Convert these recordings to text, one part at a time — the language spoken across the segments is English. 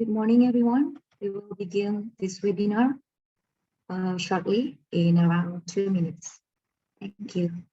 Good morning, everyone. We will begin this webinar shortly in around 2 minutes. Thank you.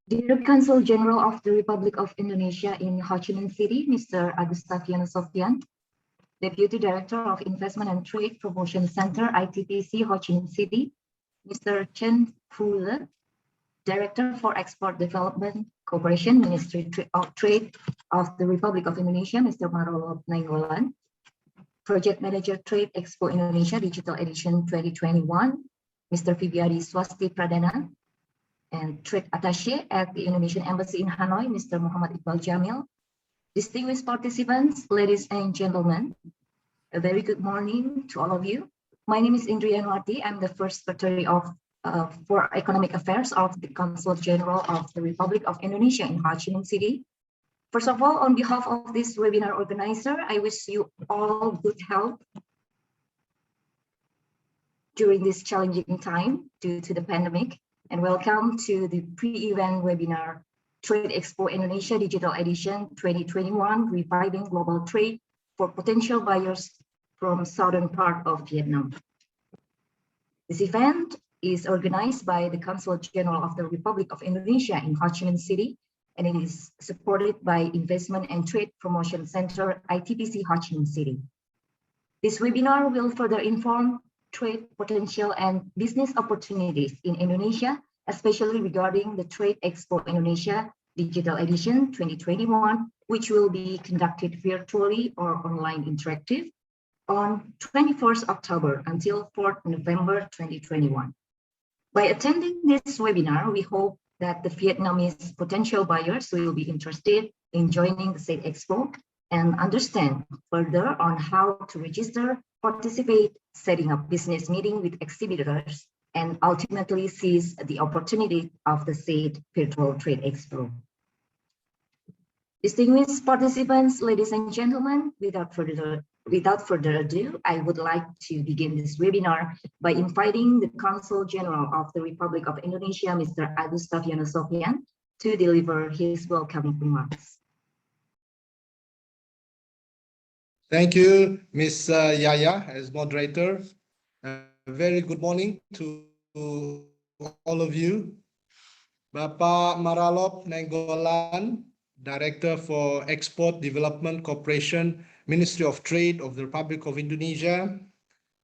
Dear Consul General of the Republic of Indonesia in Ho Chi Minh City, Mr. Agustaviano Sofian, Deputy Director of Investment and Trade Promotion Center, ITPC, Ho Chi Minh City, Mr. Chen Fule, Director for Export Development Cooperation, Ministry of Trade of the Republic of Indonesia, Mr. Marolo Nainggolan, Project Manager Trade Expo Indonesia Digital Edition 2021, Mr. Vibiadi Swasti Pradana, and Trade Attaché at the Indonesian Embassy in Hanoi, Mr. Muhammad Iqbal Jamil. Distinguished participants, ladies and gentlemen, a very good morning to all of you. My name is Indriyanwati. I'm the First Secretary for Economic Affairs of the Consul General of the Republic of Indonesia in Ho Chi Minh City. First of all, on behalf of this webinar organizer, I wish you all good health during this challenging time due to the pandemic. And welcome to the pre-event webinar, Trade Expo Indonesia Digital Edition 2021, Reviving Global Trade for Potential Buyers from Southern part of Vietnam. This event is organized by the Consul General of the Republic of Indonesia in Ho Chi Minh City, and it is supported by Investment and Trade Promotion Center, ITPC Ho Chi Minh City. This webinar will further inform trade potential and business opportunities in Indonesia, especially regarding the Trade Expo Indonesia Digital Edition 2021, which will be conducted virtually or online interactive on 21st October until 4th November 2021. By attending this webinar, we hope that the Vietnamese potential buyers will be interested in joining the said Expo and understand further on how to register, participate, setting up business meeting with exhibitors, and ultimately seize the opportunity of the said virtual trade expo. Distinguished participants, ladies and gentlemen, without further ado, I would like to begin this webinar by inviting the Consul General of the Republic of Indonesia, Mr. Agustaviano Sofian, to deliver his welcoming remarks. Thank you, Ms. Yaya, as moderator. Very good morning to all of you. Bapak Maralop Nainggolan, Director for Export Development Cooperation, Ministry of Trade of the Republic of Indonesia.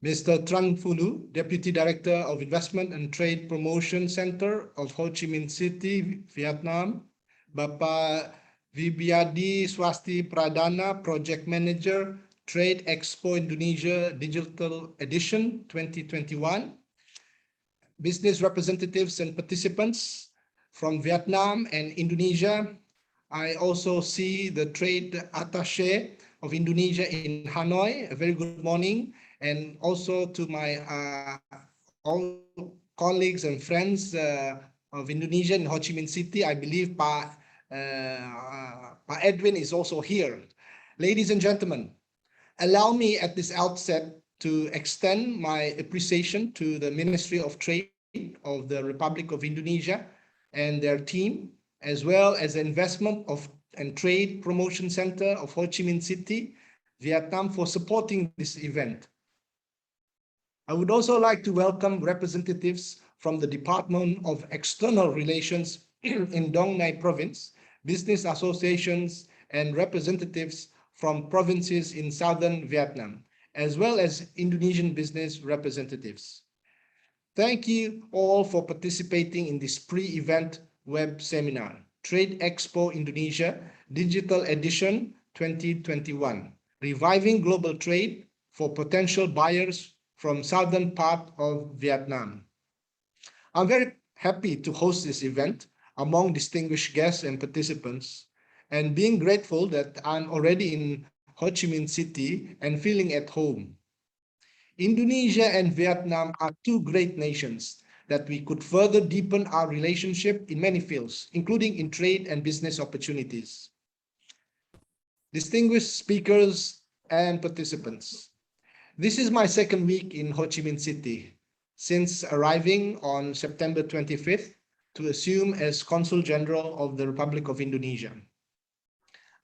Mr. Trang Fulu, Deputy Director of Investment and Trade Promotion Center of Ho Chi Minh City, Vietnam. Bapak Vibiadi Swasti Pradana, Project Manager, Trade Expo Indonesia Digital Edition 2021. Business representatives and participants from Vietnam and Indonesia. I also see the Trade Attaché of Indonesia in Hanoi, a very good morning, and also to my all colleagues and friends of Indonesia in Ho Chi Minh City. I believe Pa Edwin is also here. Ladies and gentlemen, allow me at this outset to extend my appreciation to the Ministry of Trade of the Republic of Indonesia and their team, as well as the Investment and Trade Promotion Center of Ho Chi Minh City, Vietnam, for supporting this event. I would also like to welcome representatives from the Department of External Relations in Dong Nai Province, business associations, and representatives from provinces in southern Vietnam, as well as Indonesian business representatives. Thank you all for participating in this pre-event web seminar, Trade Expo Indonesia Digital Edition 2021, Reviving Global Trade for Potential Buyers from southern part of Vietnam. I'm very happy to host this event among distinguished guests and participants, and being grateful that I'm already in Ho Chi Minh City and feeling at home. Indonesia and Vietnam are two great nations that we could further deepen our relationship in many fields, including in trade and business opportunities. Distinguished speakers and participants, this is my second week in Ho Chi Minh City since arriving on September 25th to assume as Consul General of the Republic of Indonesia.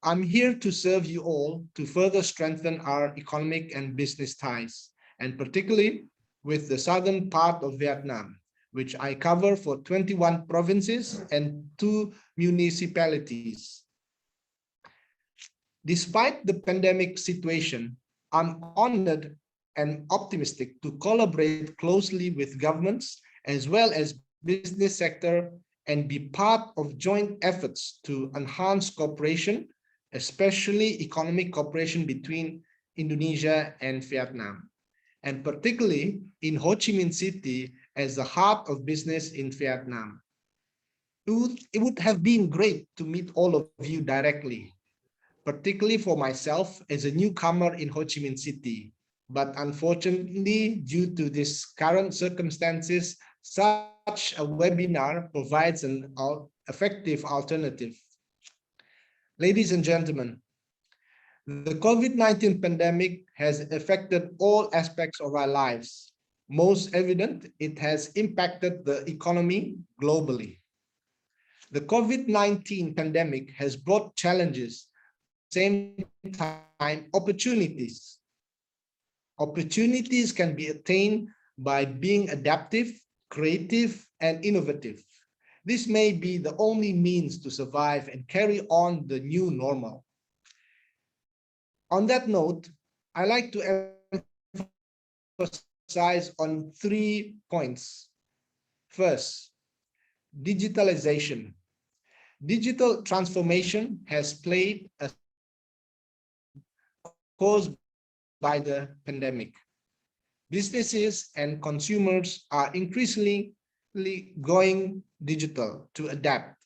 I'm here to serve you all to further strengthen our economic and business ties, and particularly with the southern part of Vietnam, which I cover for 21 provinces and 2 municipalities. Despite the pandemic situation, I'm honored and optimistic to collaborate closely with governments as well as business sector and be part of joint efforts to enhance cooperation, especially economic cooperation between Indonesia and Vietnam, and particularly in Ho Chi Minh City as the heart of business in Vietnam. It would have been great to meet all of you directly, particularly for myself as a newcomer in Ho Chi Minh City. But unfortunately, due to these current circumstances, such a webinar provides an effective alternative. Ladies and gentlemen, the COVID-19 pandemic has affected all aspects of our lives. Most evident, it has impacted the economy globally. The COVID-19 pandemic has brought challenges, same time opportunities. Opportunities can be attained by being adaptive, creative, and innovative. This may be the only means to survive and carry on the new normal. On that note, I like to emphasize on 3 points. First, digitalization. Digital transformation has played a caused by the pandemic. Businesses and consumers are increasingly going digital to adapt.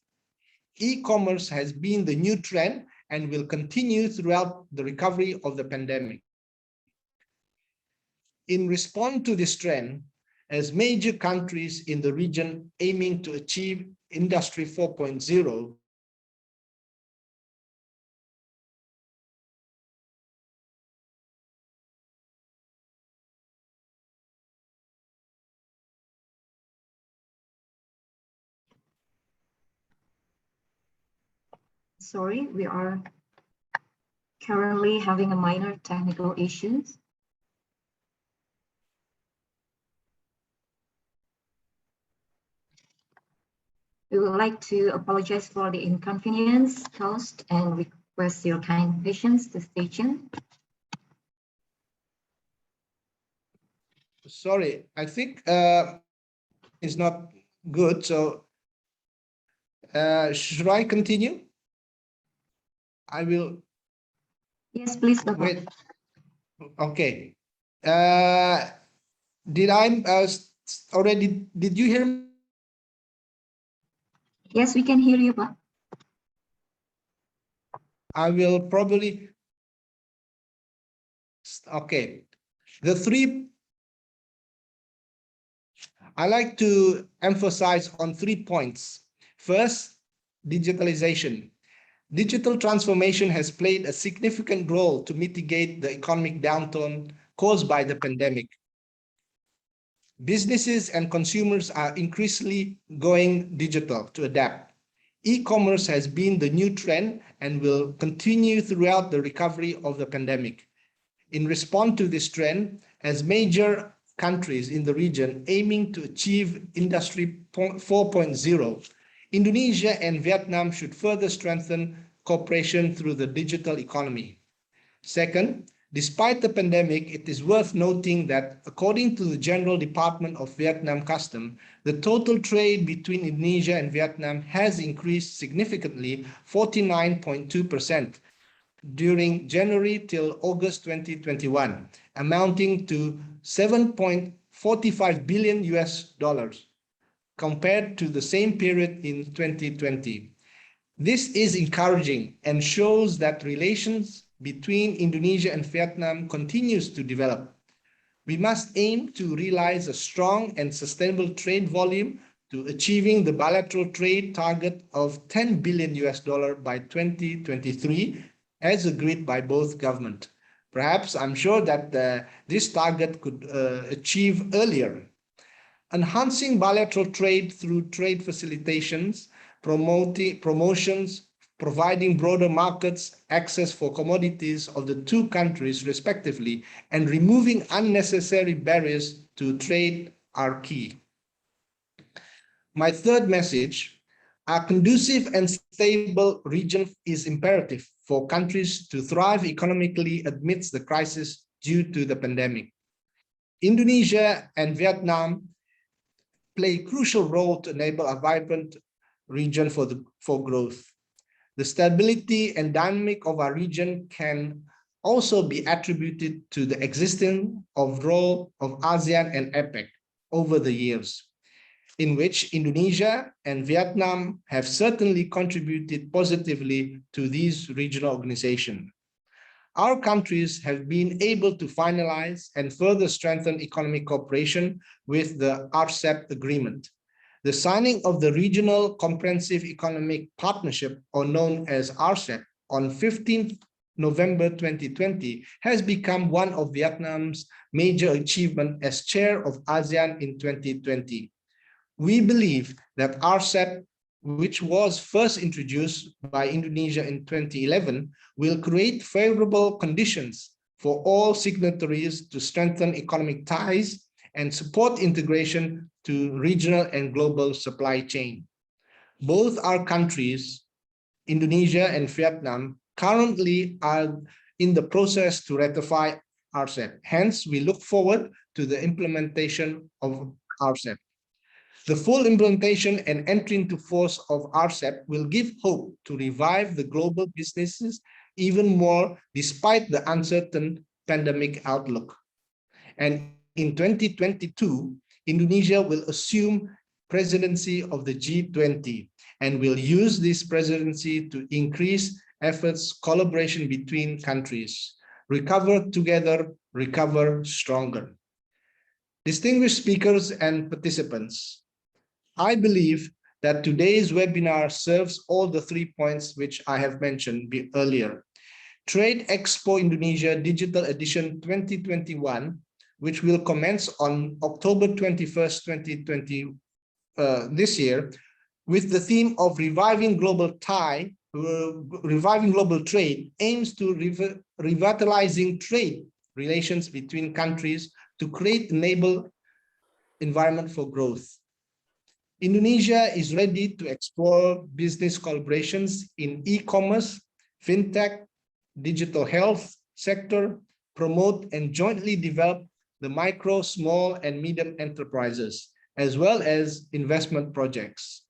E-commerce has been the new trend and will continue throughout the recovery of the pandemic. In response to this trend, as major countries in the region aiming to achieve Industry 4.0, Sorry, we are currently having a minor technical issues. We would like to apologize for the inconvenience caused and request your kind patience to stay tuned. Sorry, I think it's not good. So should I continue? I will. Yes, please, Bapak. Wait. Okay. Did I already? Did you hear me? Yes, we can hear you, Pak. I will probably Okay, I like to emphasize on 3 points. First, digitalization. Digital transformation has played a significant role to mitigate the economic downturn caused by the pandemic. Businesses and consumers are increasingly going digital to adapt. E-commerce has been the new trend and will continue throughout the recovery of the pandemic. In response to this trend, as major countries in the region aiming to achieve Industry 4.0, Indonesia and Vietnam should further strengthen cooperation through the digital economy. Second, despite the pandemic, it is worth noting that according to the General Department of Vietnam Custom, the total trade between Indonesia and Vietnam has increased significantly, 49.2%, during January till August 2021, amounting to 7.45 billion US dollars compared to the same period in 2020. This is encouraging and shows that relations between Indonesia and Vietnam continues to develop. We must aim to realize a strong and sustainable trade volume to achieving the bilateral trade target of 10 billion US dollar by 2023, as agreed by both governments. Perhaps I'm sure that this target could achieve earlier. Enhancing bilateral trade through trade facilitations, promotions, providing broader markets access for commodities of the two countries respectively, and removing unnecessary barriers to trade are key. My third message, a conducive and stable region is imperative for countries to thrive economically amidst the crisis due to the pandemic. Indonesia and Vietnam play a crucial role to enable a vibrant region for growth. The stability and dynamic of our region can also be attributed to the existence of role of ASEAN and APEC over the years, in which Indonesia and Vietnam have certainly contributed positively to these regional organizations. Our countries have been able to finalize and further strengthen economic cooperation with the RCEP agreement. The signing of the Regional Comprehensive Economic Partnership, or known as RCEP, on 15 November 2020 has become one of Vietnam's major achievements as chair of ASEAN in 2020. We believe that RCEP, which was first introduced by Indonesia in 2011, will create favorable conditions for all signatories to strengthen economic ties and support integration to regional and global supply chain. Both our countries, Indonesia and Vietnam, currently are in the process to ratify RCEP. Hence, we look forward to the implementation of RCEP. The full implementation and entry into force of RCEP will give hope to revive the global businesses even more despite the uncertain pandemic outlook. And in 2022, Indonesia will assume presidency of the G20 and will use this presidency to increase efforts, collaboration between countries. Recover together, recover stronger. Distinguished speakers and participants, I believe that today's webinar serves all the 3 points which I have mentioned earlier. Trade Expo Indonesia Digital Edition 2021, which will commence on October 21st, 2020, this year, with the theme of reviving global trade, aims to revitalizing trade relations between countries to create enable environment for growth. Indonesia is ready to explore business collaborations in e-commerce, fintech, digital health sector, promote and jointly develop the micro, small, and medium enterprises, as well as investment projects.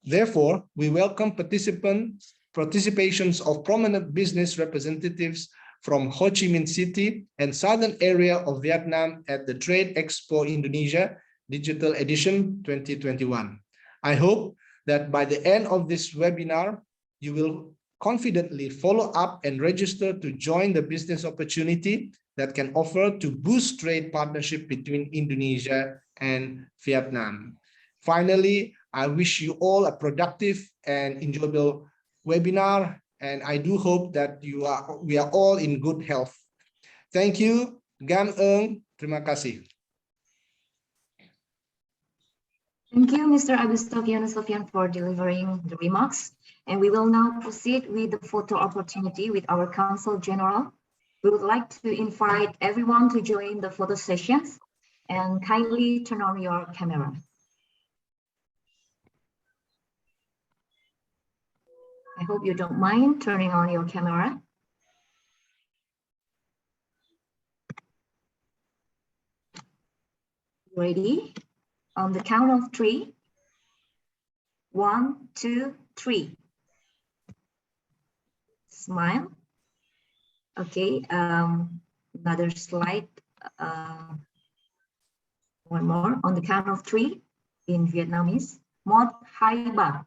Therefore, we welcome participations of prominent business representatives from Ho Chi Minh City and southern area of Vietnam at the Trade Expo Indonesia Digital Edition 2021. I hope that by the end of this webinar, you will confidently follow up and register to join the business opportunity that can offer to boost trade partnership between Indonesia and Vietnam. Finally, I wish you all a productive and enjoyable webinar, and I do hope that we are all in good health. Thank you. Gan Eung, terima kasih. Thank you, Mr. Agustovian Sofian, for delivering the remarks. And we will now proceed with the photo opportunity with our Consul General. We would like to invite everyone to join the photo sessions and kindly turn on your camera. I hope you don't mind turning on your camera. Ready? On the count of 3. 1, 2, 3. Smile. Okay, another slide. One more. On the count of 3 in Vietnamese. Một, hai, ba.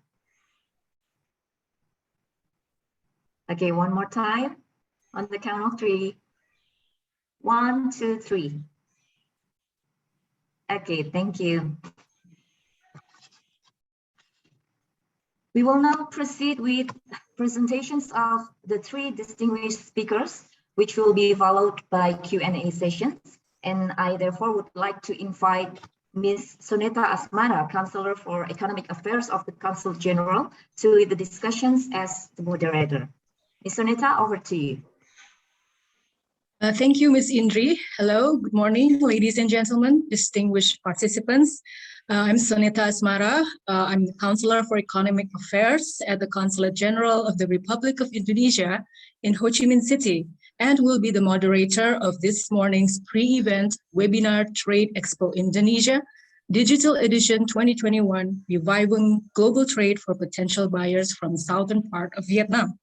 Okay, one more time. On the count of 3. 1, 2, 3. Okay, thank you. We will now proceed with presentations of the 3 distinguished speakers, which will be followed by Q&A sessions. And I therefore would like to invite Ms. Soneta Asmara, Counselor for Economic Affairs of the Consul General, to lead the discussions as the moderator. Ms. Soneta, over to you. Thank you, Ms. Indri. Hello, good morning, ladies and gentlemen, distinguished participants. I'm Soneta Asmara. I'm the Counselor for Economic Affairs at the Consulate General of the Republic of Indonesia in Ho Chi Minh City, and will be the moderator of this morning's pre-event webinar Trade Expo Indonesia, Digital Edition 2021, Reviving Global Trade for Potential Buyers from Southern Part of Vietnam.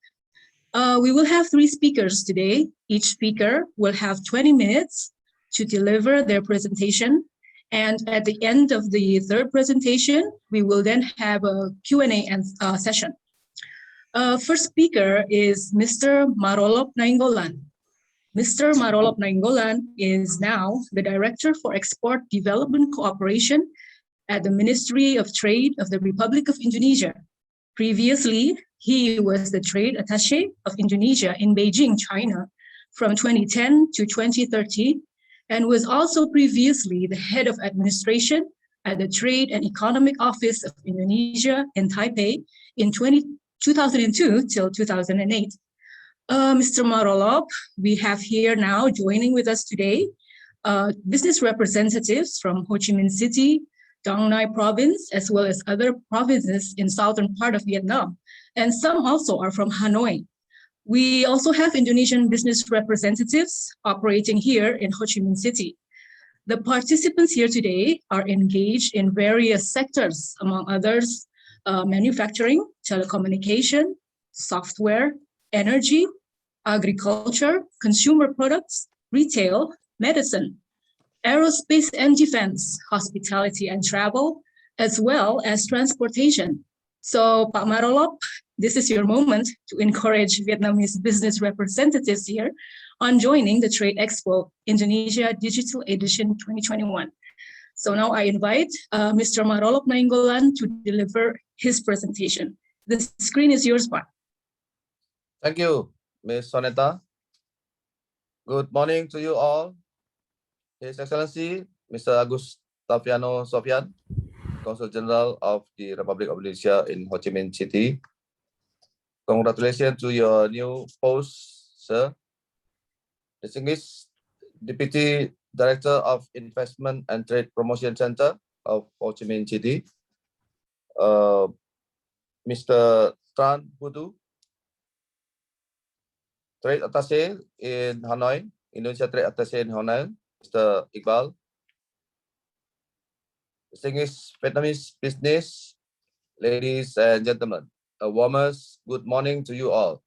We will have 3 speakers today. Each speaker will have 20 minutes to deliver their presentation. And at the end of the 3rd presentation, we will then have a Q&A session. First speaker is Mr. Marolop Nainggolan. Mr. Marolop Nainggolan is now the Director for Export Development Cooperation at the Ministry of Trade of the Republic of Indonesia. Previously, he was the Trade Attaché of Indonesia in Beijing, China, from 2010 to 2013, and was also previously the Head of Administration at the Trade and Economic Office of Indonesia in Taipei in 2002 till 2008. Mr. Marolop, we have here now joining with us today business representatives from Ho Chi Minh City, Dong Nai province, as well as other provinces in southern part of Vietnam. And some also are from Hanoi. We also have Indonesian business representatives operating here in Ho Chi Minh City. The participants here today are engaged in various sectors, among others, manufacturing, telecommunication, software, energy, agriculture, consumer products, retail, medicine, aerospace and defense, hospitality and travel, as well as transportation. So, Pak Marolop, this is your moment to encourage Vietnamese business representatives here on joining the Trade Expo Indonesia Digital Edition 2021. So now I invite Mr. Marolop Nainggolan to deliver his presentation. The screen is yours, Pak. Thank you, Ms. Soneta. Good morning to you all. His Excellency, Mr. Agustoviano Sofian, Consul General of the Republic of Indonesia in Ho Chi Minh City. Congratulations to your new post, sir. Distinguished Deputy Director of Investment and Trade Promotion Center of Ho Chi Minh City, Mr. Tran Putu, Trade Attaché in Hanoi, Indonesia Trade Attaché in Hanoi, Mr. Iqbal, distinguished Vietnamese business, ladies and gentlemen, a warmest good morning to you all.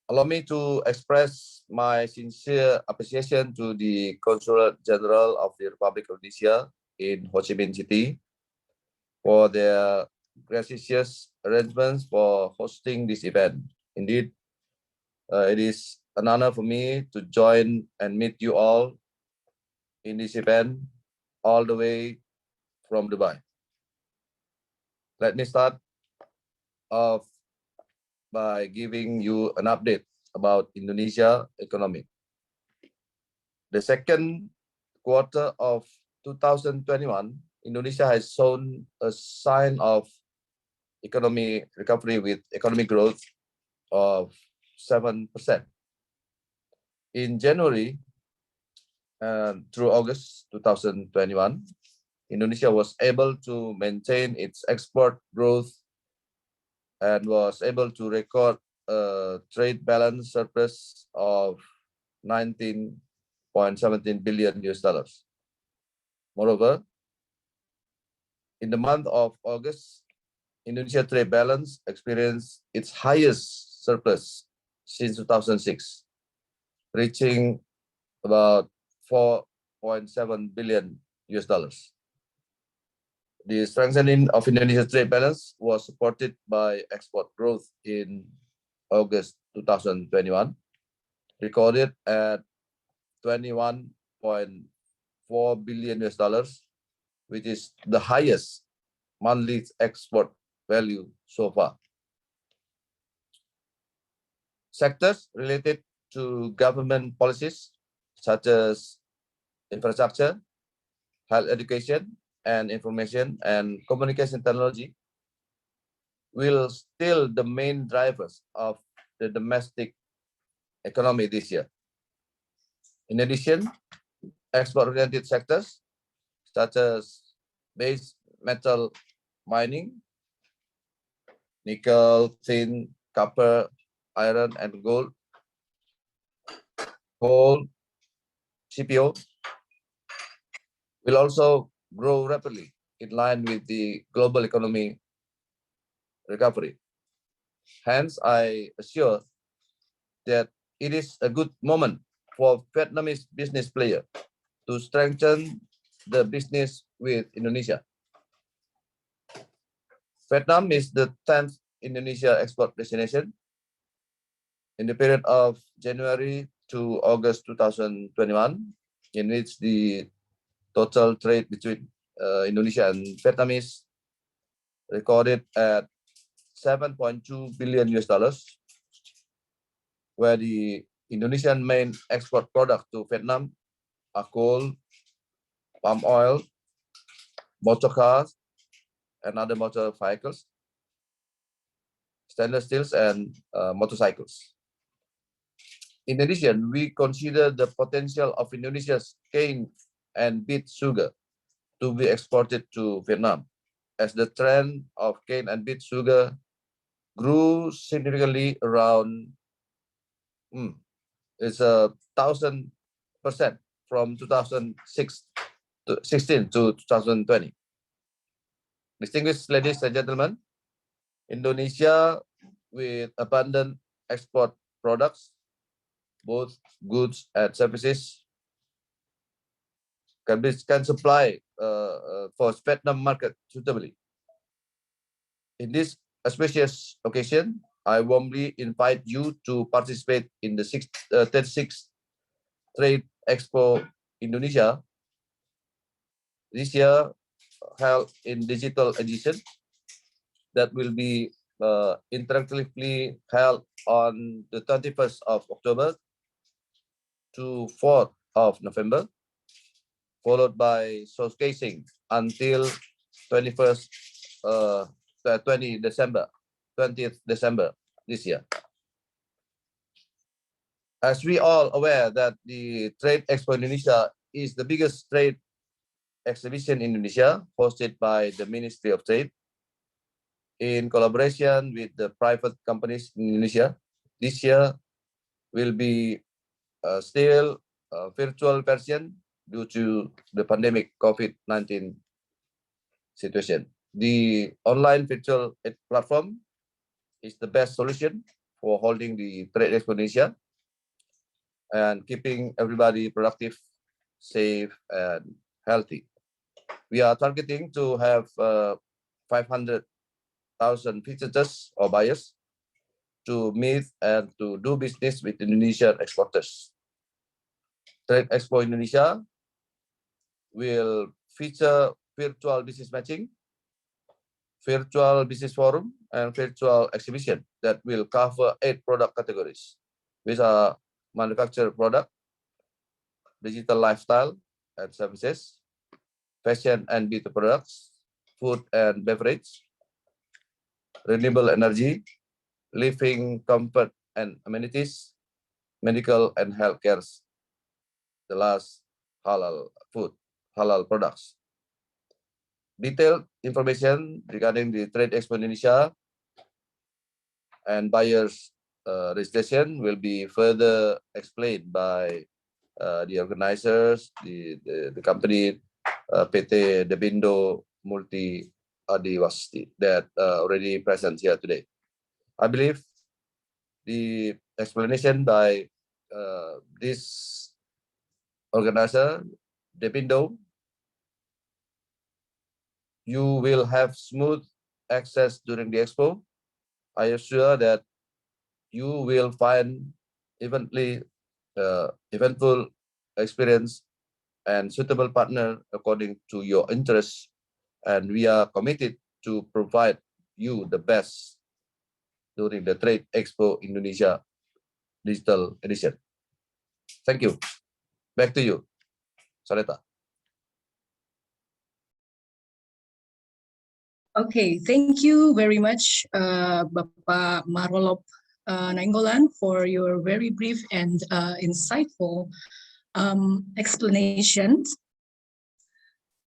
Allow me to express my sincere appreciation to the Consulate General of the Republic of Indonesia in Ho Chi Minh City for their gracious arrangements for hosting this event. Indeed, it is an honor for me to join and meet you all in this event all the way from Dubai. Let me start off by giving you an update about Indonesia economy. The second quarter of 2021, Indonesia has shown a sign of economic recovery with economic growth of 7%. In January through August 2021, Indonesia was able to maintain its export growth and was able to record a trade balance surplus of 19.17 billion US dollars. Moreover, in the month of August, Indonesia trade balance experienced its highest surplus since 2006, reaching about 4.7 billion US dollars. The strengthening of Indonesia's trade balance was supported by export growth in August 2021, recorded at 21.4 billion US dollars, which is the highest monthly export value so far. Sectors related to government policies such as infrastructure, health education, and information and communication technology will still the main drivers of the domestic economy this year. In addition, export-oriented sectors such as base metal mining, nickel, tin, copper, iron, and gold, coal, CPO, will also grow rapidly in line with the global economy recovery. Hence, I assure that it is a good moment for Vietnamese business players to strengthen the business with Indonesia. Vietnam is the 10th Indonesia export destination. In the period of January to August 2021, in which the total trade between Indonesia and Vietnamese recorded at 7.2 billion US dollars, where the Indonesian main export product to Vietnam are coal, palm oil, motor cars, and other motor vehicles, stainless steels, and motorcycles. In addition, we consider the potential of Indonesia's cane and beet sugar to be exported to Vietnam, as the trend of cane and beet sugar grew significantly around 1,000% from 2016 to 2020. Distinguished ladies and gentlemen, Indonesia with abundant export products, both goods and services, can supply for Vietnam market suitably. In this auspicious occasion, I warmly invite you to participate in the 36th Trade Expo Indonesia this year, held in digital edition, that will be interactively held on the 21st of October to 4th of November, followed by showcasing until 20th December this year. As we all aware that the Trade Expo Indonesia is the biggest trade exhibition in Indonesia, hosted by the Ministry of Trade in collaboration with the private companies in Indonesia. This year will be still a virtual version due to the pandemic COVID-19 situation. The online virtual platform is the best solution for holding the Trade Expo Indonesia and keeping everybody productive, safe, and healthy. We are targeting to have 500,000 visitors or buyers to meet and to do business with Indonesian exporters. Trade Expo Indonesia will feature virtual business matching, virtual business forum, and virtual exhibition that will cover 8 product categories, which are manufactured product, digital lifestyle and services, fashion and beauty products, food and beverage, renewable energy, living comfort and amenities, medical and healthcare, the last halal food, halal products. Detailed information regarding the Trade Expo Indonesia and buyers registration will be further explained by the organizers, the company PT Debindo Multi Adiwasti that already present here today. I believe the explanation by this organizer, Debindo, you will have smooth access during the expo. I assure that you will find eventful experience and suitable partner according to your interests, and we are committed to provide you the best during the Trade Expo Indonesia Digital Edition. Thank you. Back to you, Soneta. Okay, thank you very much, Bapak Marolop Nainggolan, for your very brief and insightful explanations.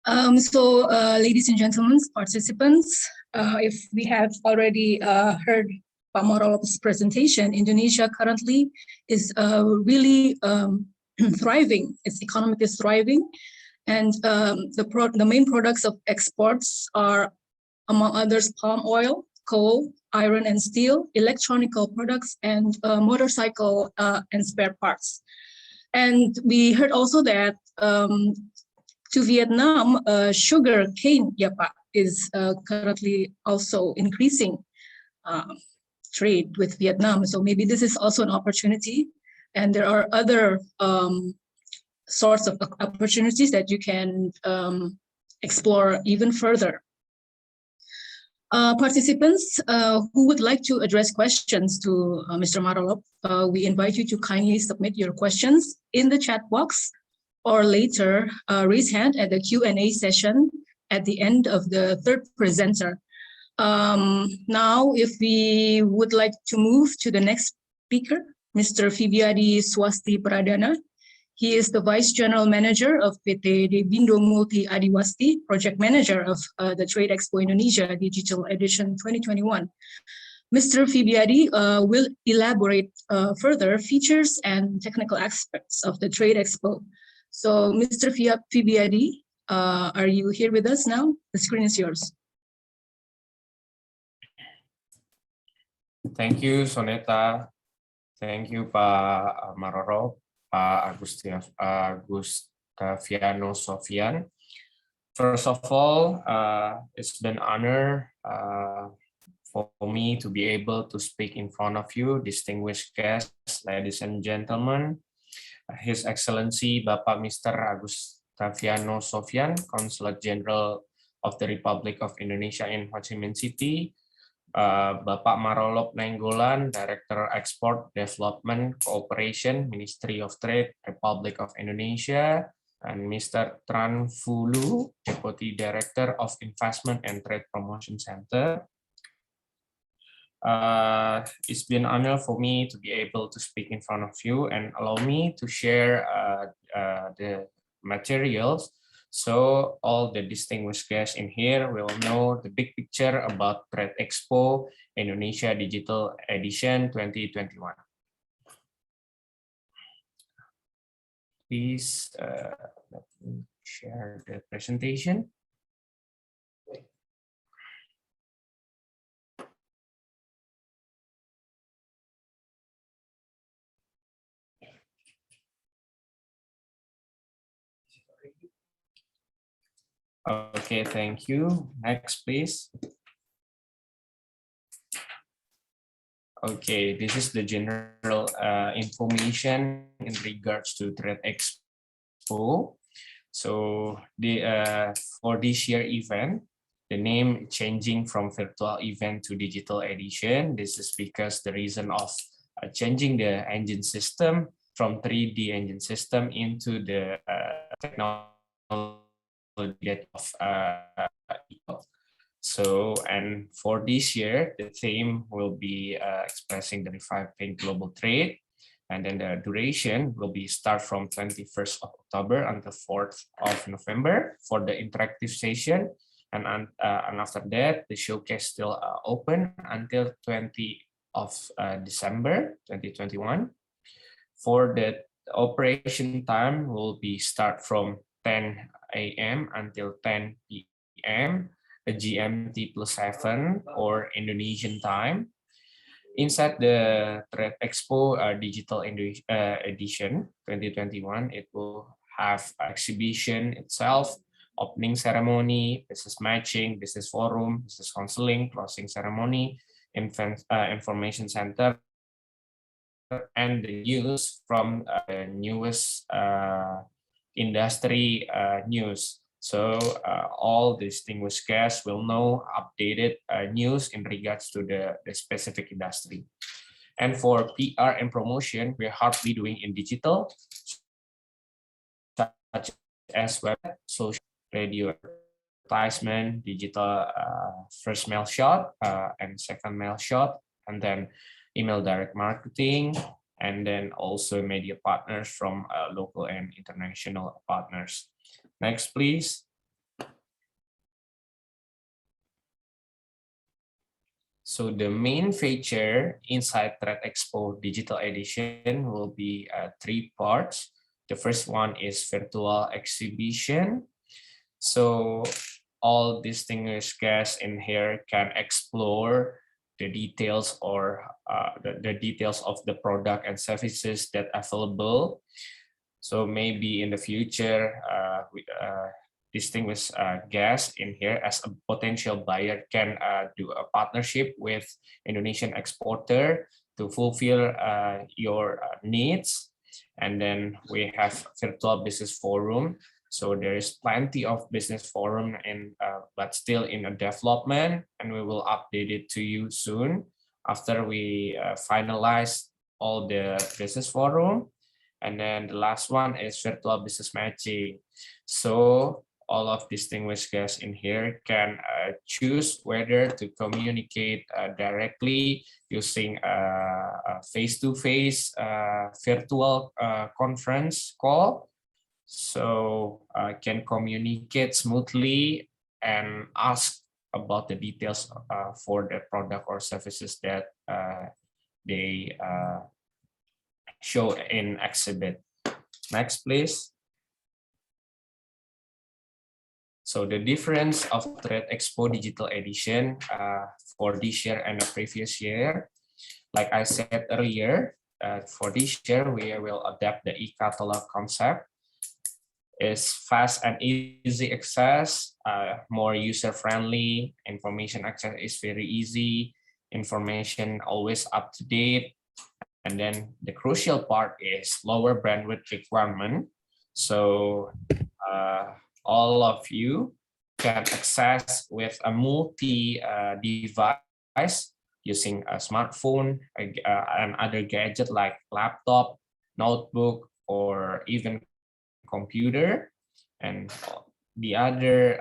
Ladies and gentlemen, participants, if we have already heard Pak Marolop's presentation, Indonesia currently is really thriving. Its economy is thriving, and the main products of exports are, among others, palm oil, coal, iron and steel, electronical products, and motorcycle and spare parts. And we heard also that to Vietnam, sugar cane, is currently also increasing trade with Vietnam. So maybe this is also an opportunity. And there are other sorts of opportunities that you can explore even further. Participants who would like to address questions to Mr. Marolop, we invite you to kindly submit your questions in the chat box, or later raise hand at the Q&A session at the end of the third presenter. Now, if we would like to move to the next speaker, Mr. Fibiadi Swasti Pradana. He is the Vice General Manager of PT Debindo Multi Adiwasti, Project Manager of the Trade Expo Indonesia Digital Edition 2021. Mr. Fibiadi will elaborate further features and technical aspects of the Trade Expo. So, Mr. Fibiadi, are you here with us now? The screen is yours. Thank you, Soneta. Thank you, Pak Marolop, Pak Agustaviano Sofian. First of all, it's been an honor for me to be able to speak in front of you, distinguished guests, ladies and gentlemen. His Excellency Bapak Mr. Agustaviano Sofian, Consulate General of the Republic of Indonesia in Ho Chi Minh City, Bapak Marolop Nainggolan, Director Export Development Cooperation, Ministry of Trade, Republic of Indonesia, and Mr. Tran Fulu, Deputy Director of Investment and Trade Promotion Center. It's been an honor for me to be able to speak in front of you, and allow me to share the materials so all the distinguished guests in here will know the big picture about Trade Expo Indonesia Digital Edition 2021. Please let me share the presentation. Okay, thank you. Next, please. Okay, this is the general information in regards to Trade Expo. So for this year event, the name changing from virtual event to digital edition. This is because the reason of changing the engine system from 3D engine system into the technology of So, and for this year, the theme will be expressing the reviving global trade. And then the duration will be start from 21st of October until 4th of November for the interactive session. And after that, the showcase still open until 20th of December 2021. For the operation time will be start from 10 a.m. until 10 p.m. GMT +7 or Indonesian time. Inside the Trade Expo Digital Edition 2021, it will have exhibition itself, opening ceremony, business matching, business forum, business counseling, closing ceremony, information center, and the news from the newest industry news. So all distinguished guests will know updated news in regards to the specific industry. And for PR and promotion, we're hardly doing in digital, such as web, social, radio advertisement, digital first mail shot and second mail shot, and then email direct marketing, and then also media partners from local and international partners. Next, please. So the main feature inside Trade Expo Digital Edition will be 3 parts. The first one is virtual exhibition. So all distinguished guests in here can explore the details or the details of the product and services that are available. So maybe in the future, distinguished guests in here as a potential buyer can do a partnership with Indonesian exporter to fulfill your needs. And then we have virtual business forum. So there is plenty of business forum but still in a development, and we will update it to you soon after we finalize all the business forum. And then the last one is virtual business matching. So all of distinguished guests in here can choose whether to communicate directly using a face-to-face virtual conference call. So can communicate smoothly and ask about the details for the product or services that they show in exhibit. Next, please. So the difference of Trade Expo Digital Edition for this year and the previous year, like I said earlier, for this year we will adapt the e-catalog concept. It's fast and easy access, more user-friendly, information access is very easy, information always up to date. And then the crucial part is lower bandwidth requirement. So all of you can access with a multi-device using a smartphone and other gadget like laptop, notebook, or even computer. And the other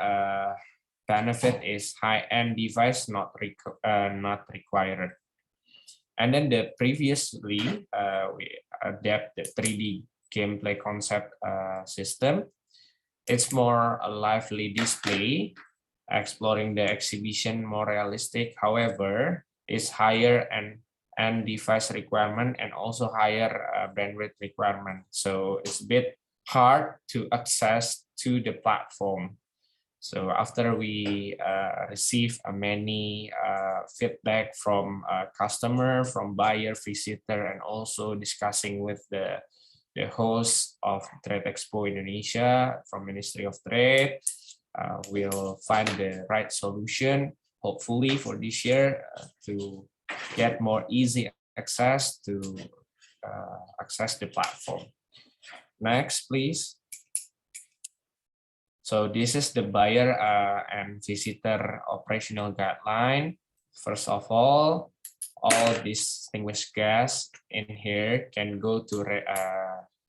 benefit is high-end device not required. And then previously we adapt the 3D gameplay concept system. It's more a lively display, exploring the exhibition more realistic. However, it's higher and device requirement and also higher bandwidth requirement. So it's a bit hard to access to the platform. So after we receive many feedback from customer, from buyer, visitor, and also discussing with the host of Trade Expo Indonesia from Ministry of Trade, we'll find the right solution, hopefully for this year, to get more easy access to access the platform. Next, please. So this is the buyer and visitor operational guideline. First of all distinguished guests in here can go to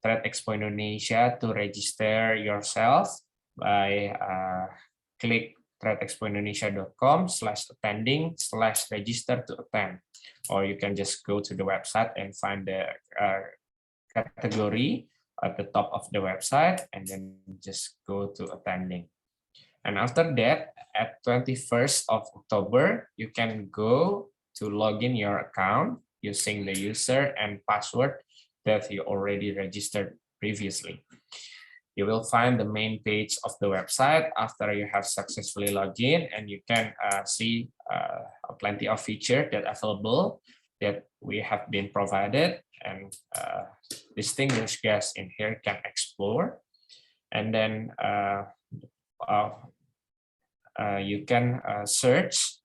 Trade Expo Indonesia to register yourself by click tradeexpoindonesia.com/attending/register to attend, or you can just go to the website and find the category at the top of the website and then just go to attending. And after that, at 21st of October, you can go to log in your account using the user and password that you already registered previously. You will find the main page of the website after you have successfully logged in, and you can see plenty of features that are available that we have been provided, and distinguished guests in here can explore. And then you can search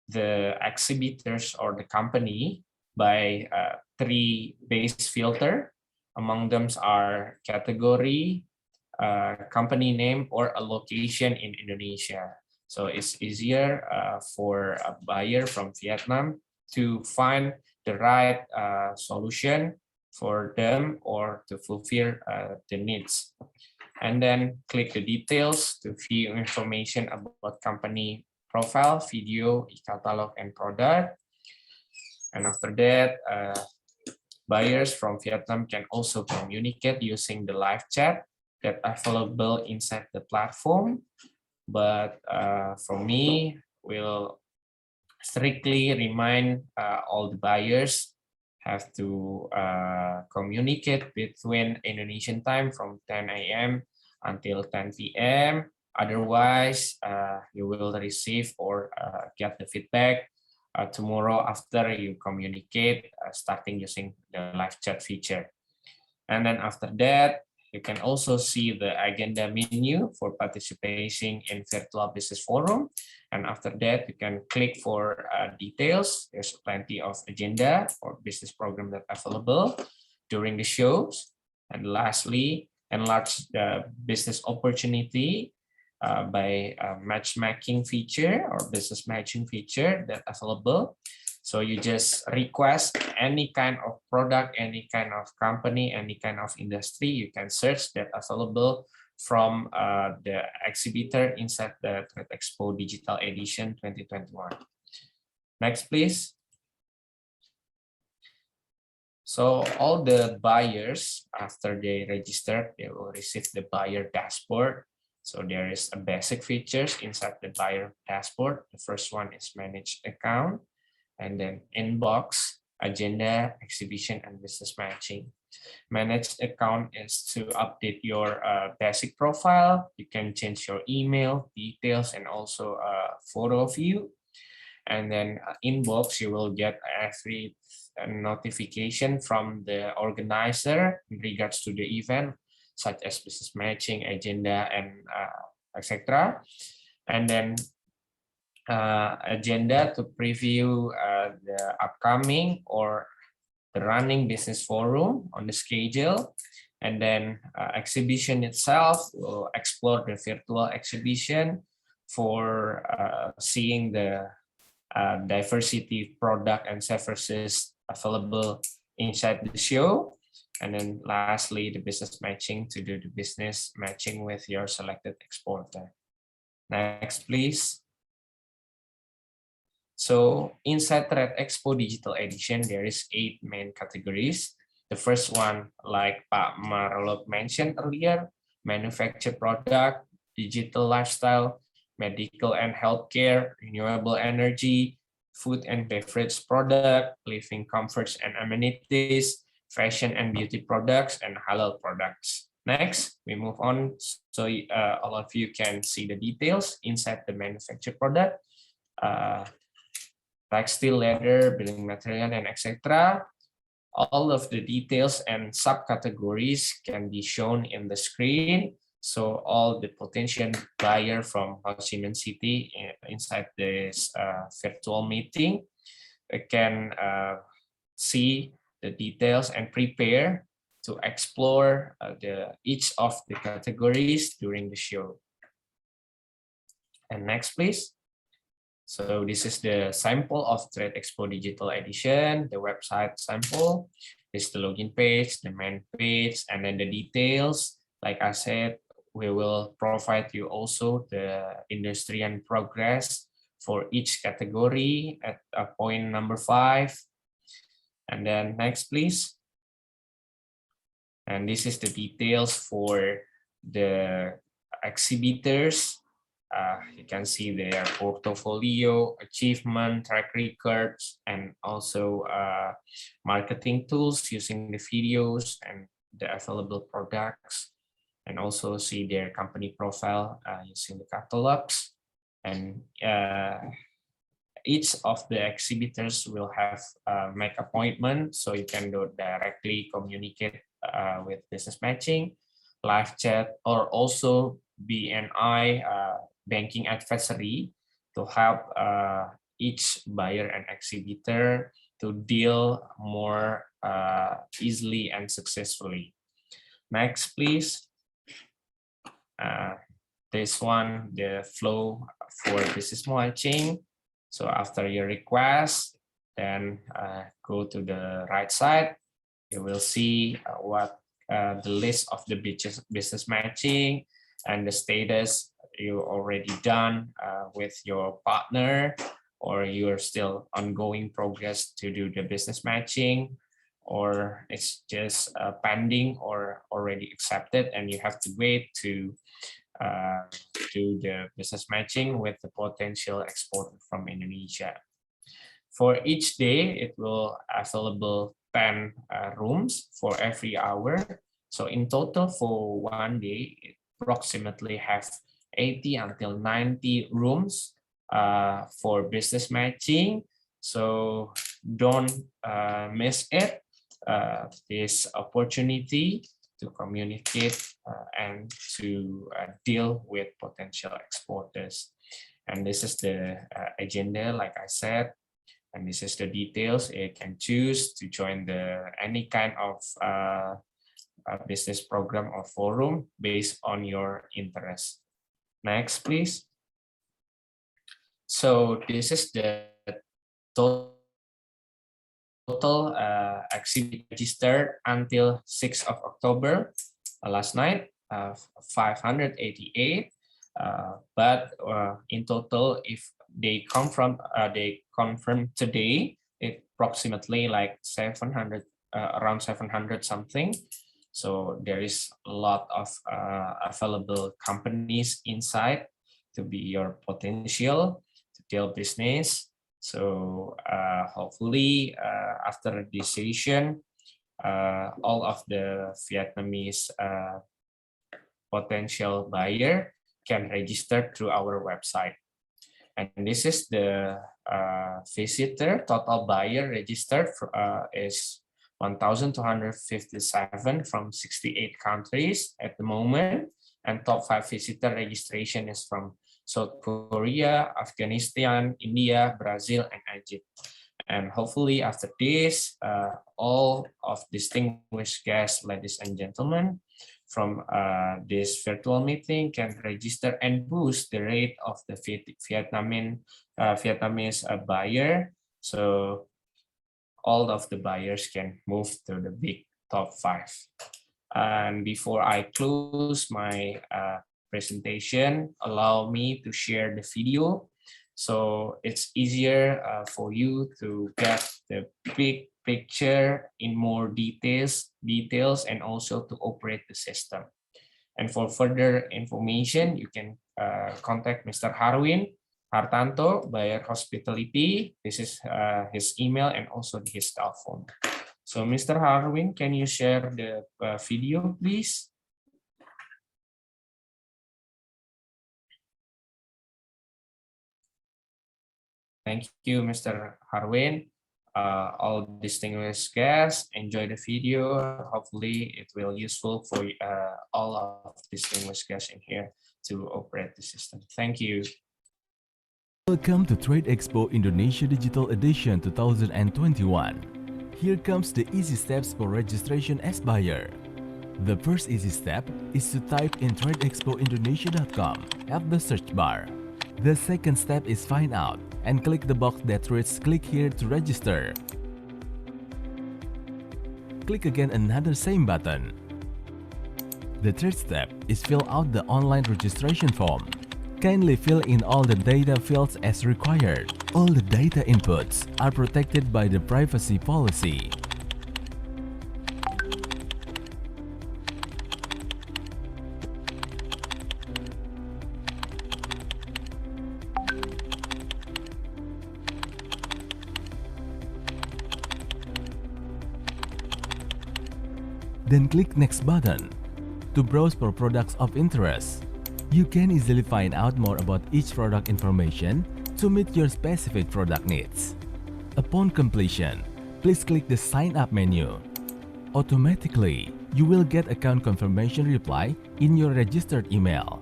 the exhibitors or the company by 3 base filter. Among them are category, company name, or a location in Indonesia. So it's easier for a buyer from Vietnam to find the right solution for them or to fulfill the needs. And then click the details to view information about company profile, video, e-catalog, and product. And after that, buyers from Vietnam can also communicate using the live chat that are available inside the platform. But for me, we'll strictly remind all the buyers have to communicate between Indonesian time from 10 a.m. until 10 p.m. Otherwise, you will receive or get the feedback tomorrow after you communicate, starting using the live chat feature. And then after that, you can also see the agenda menu for participating in virtual business forum. And after that, you can click for details. There's plenty of agenda or business program that are available during the shows. And lastly, enlarge the business opportunity by a matchmaking feature or business matching feature that available. So you just request any kind of product, any kind of company, any kind of industry, you can search that available from the exhibitor inside the Trade Expo Digital Edition 2021. Next, please. So all the buyers, after they register, they will receive the buyer dashboard. So there is a basic features inside the buyer dashboard. The first one is manage account, and then inbox, agenda, exhibition, and business matching. Managed account is to update your basic profile. You can change your email details and also a photo of you. And then inbox, you will get every notification from the organizer in regards to the event, such as business matching, agenda, and etc. And then agenda to preview the upcoming or the running business forum on the schedule. And then exhibition itself will explore the virtual exhibition for seeing the diversity product and services available inside the show. And then lastly, the business matching to do the business matching with your selected exporter. Next, please. So inside Trade Expo Digital Edition, there is 8 main categories. The first one, like Pak Maralop mentioned earlier, manufactured product, digital lifestyle, medical and healthcare, renewable energy, food and beverage product, living comforts and amenities, fashion and beauty products, and halal products. Next, we move on so all of you can see the details inside the manufactured product. Textile, leather, building material, and etc. All of the details and subcategories can be shown in the screen. So all the potential buyer from Ho Chi Minh City inside this virtual meeting can see the details and prepare to explore each of the categories during the show. And next, please. So this is the sample of Trade Expo Digital Edition, the website sample. This is the login page, the main page, and then the details. Like I said, we will provide you also the industry and progress for each category at point number 5. And then next, please. And this is the details for the exhibitors. You can see their portfolio, achievement, track records, and also marketing tools using the videos and the available products, and also see their company profile using the catalogs. And each of the exhibitors will have make appointment, so you can directly communicate with business matching, live chat, or also BNI banking advisory to help each buyer and exhibitor to deal more easily and successfully. Next, please. This one, the flow for business matching. So after your request, then go to the right side. You will see what the list of the business matching and the status you already done with your partner, or you're still ongoing progress to do the business matching, or it's just pending or already accepted and you have to wait to do the business matching with the potential exporter from Indonesia. For each day, it will available 10 rooms for every hour. So in total for one day, it approximately have 80 until 90 rooms for business matching. So don't miss it, this opportunity to communicate and to deal with potential exporters. And this is the agenda, like I said, and this is the details. You can choose to join the any kind of business program or forum based on your interest. Next, please. So this is the total exhibit registered until 6th of October. Last night, 588. But in total, if they confirm today, it approximately like 700, around 700 something. So there is a lot of available companies inside to be your potential to deal business. So hopefully after this session, all of the Vietnamese potential buyer can register through our website. And this is the visitor total buyer registered for, is 1,257 from 68 countries at the moment, and top 5 visitor registration is from South Korea, Afghanistan, India, Brazil, and Egypt. And hopefully after this, all of distinguished guests, ladies and gentlemen, from this virtual meeting can register and boost the rate of the Vietnamese buyer. So all of the buyers can move to the big top 5. And before I close my presentation, allow me to share the video. So it's easier for you to get the big picture in more details and also to operate the system. And for further information, you can contact Mr. Hartanto, Buyer Hospitality. This is his email and also his telephone. So Mr. Harwin, can you share the video, please? Thank you, Mr. Harwin. All distinguished guests, enjoy the video. Hopefully it will be useful for all of distinguished guests in here to operate the system. Thank you. Welcome to Trade Expo Indonesia Digital Edition 2021. Here comes the easy steps for registration as buyer. The first easy step is to type in tradeexpoindonesia.com at the search bar. The second step is find out and click the box that reads click here to register. Click again another same button. The third step is fill out the online registration form. Kindly fill in all the data fields as required. All the data inputs are protected by the privacy policy. Then click Next button to browse for products of interest. You can easily find out more about each product information to meet your specific product needs. Upon completion, please click the Sign Up menu. Automatically, you will get account confirmation reply in your registered email.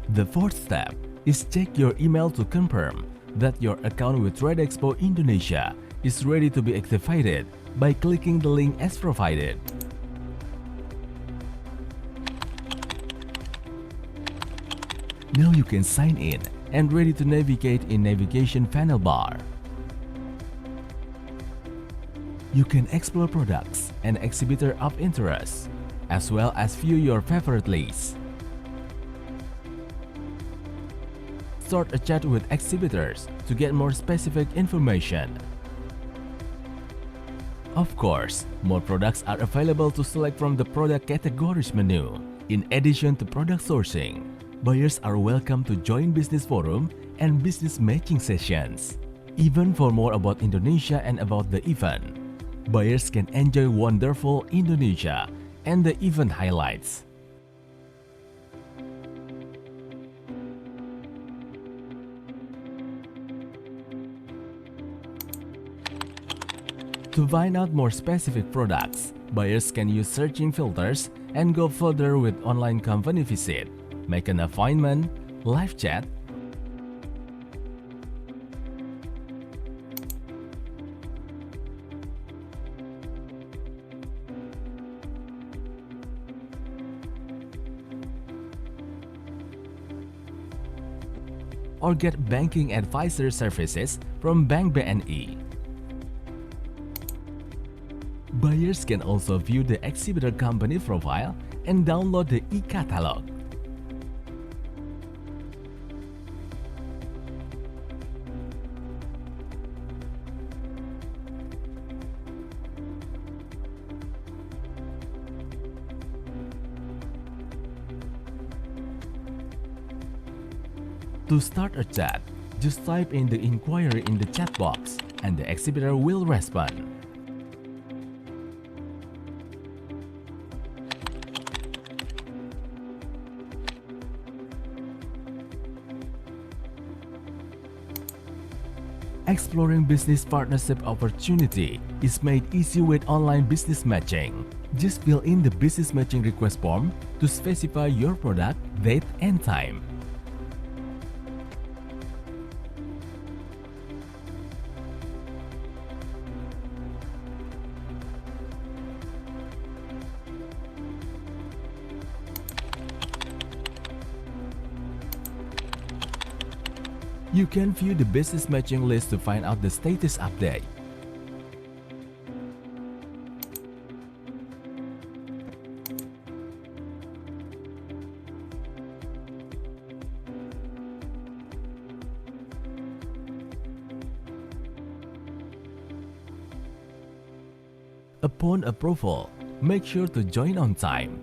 The fourth step is check your email to confirm that your account with Trade Expo Indonesia is ready to be activated by clicking the link as provided. Now you can sign in and ready to navigate in navigation panel bar. You can explore products and exhibitor of interest, as well as view your favorite list. Start a chat with exhibitors to get more specific information. Of course, more products are available to select from the product categories menu. In addition to product sourcing, buyers are welcome to join business forum and business matching sessions. Even for more about Indonesia and about the event, buyers can enjoy wonderful Indonesia and the event highlights. To find out more specific products, buyers can use searching filters and go further with online company visit, make an appointment, live chat, or get banking advisor services from Bank BNI. Buyers can also view the exhibitor company profile and download the e-catalog. To start a chat, just type in the inquiry in the chat box and the exhibitor will respond. Exploring business partnership opportunity is made easy with online business matching. Just fill in the business matching request form to specify your product, date, and time. You can view the business matching list to find out the status update. Upon approval, make sure to join on time.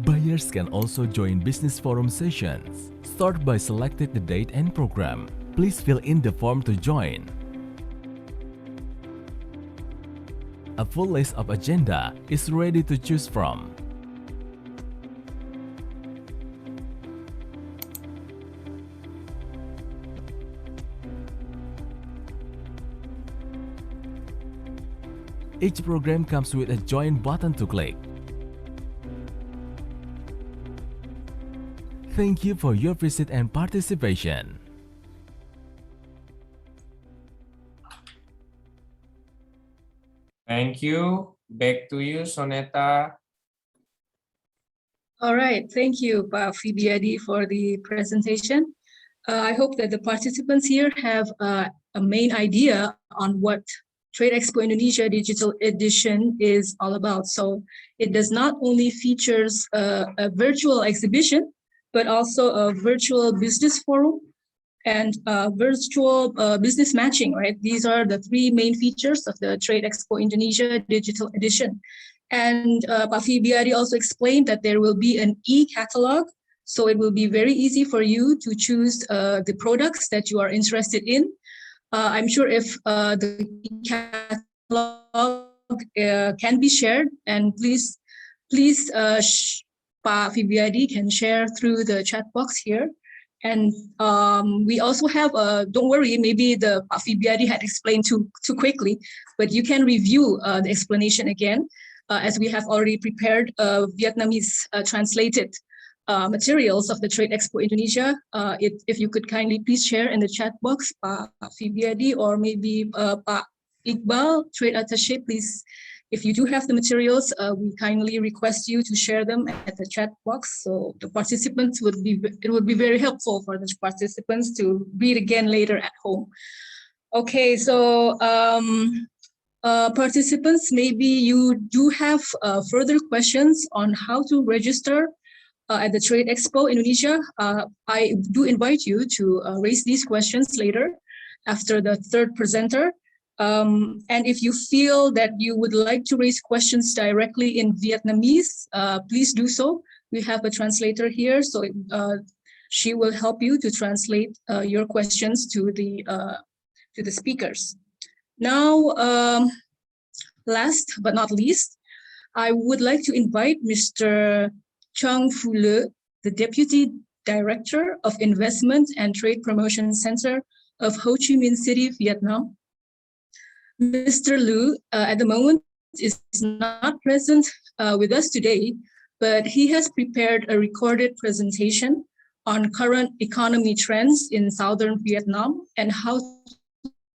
Buyers can also join business forum sessions. Start by selecting the date and program. Please fill in the form to join. A full list of agenda is ready to choose from. Each program comes with a join button to click. Thank you for your visit and participation. Thank you. Back to you, Soneta. All right, thank you, Pak Fibiadi, for the presentation. I hope that the participants here have a main idea on what Trade Expo Indonesia Digital Edition is all about. So it does not only features a virtual exhibition, but also a virtual business forum and virtual business matching, right? These are the three main features of the Trade Expo Indonesia Digital Edition. And Pak Fibiadi also explained that there will be an e-catalog, so it will be very easy for you to choose the products that you are interested in. I'm sure if the e-catalog can be shared, and please, Pak Fibiadi can share through the chat box here. And we also have, don't worry, maybe the Pak Fibiadi had explained too quickly, but you can review the explanation again, as we have already prepared Vietnamese translated materials of the Trade Expo Indonesia. If you could kindly please share in the chat box, Pak Fibiadi, or maybe Pak Iqbal, Trade Attaché, please. If you do have the materials, we kindly request you to share them at the chat box. So the participants it would be very helpful for the participants to read again later at home. Okay, so participants, maybe you do have further questions on how to register at the Trade Expo Indonesia. I do invite you to raise these questions later after the third presenter. And if you feel that you would like to raise questions directly in Vietnamese, please do so. We have a translator here, so she will help you to translate your questions to the speakers. Now, last but not least, I would like to invite Mr. Chang Phu Le, the Deputy Director of Investment and Trade Promotion Center of Ho Chi Minh City, Vietnam. Mr. Lu, at the moment, is not present with us today, but he has prepared a recorded presentation on current economy trends in southern Vietnam and how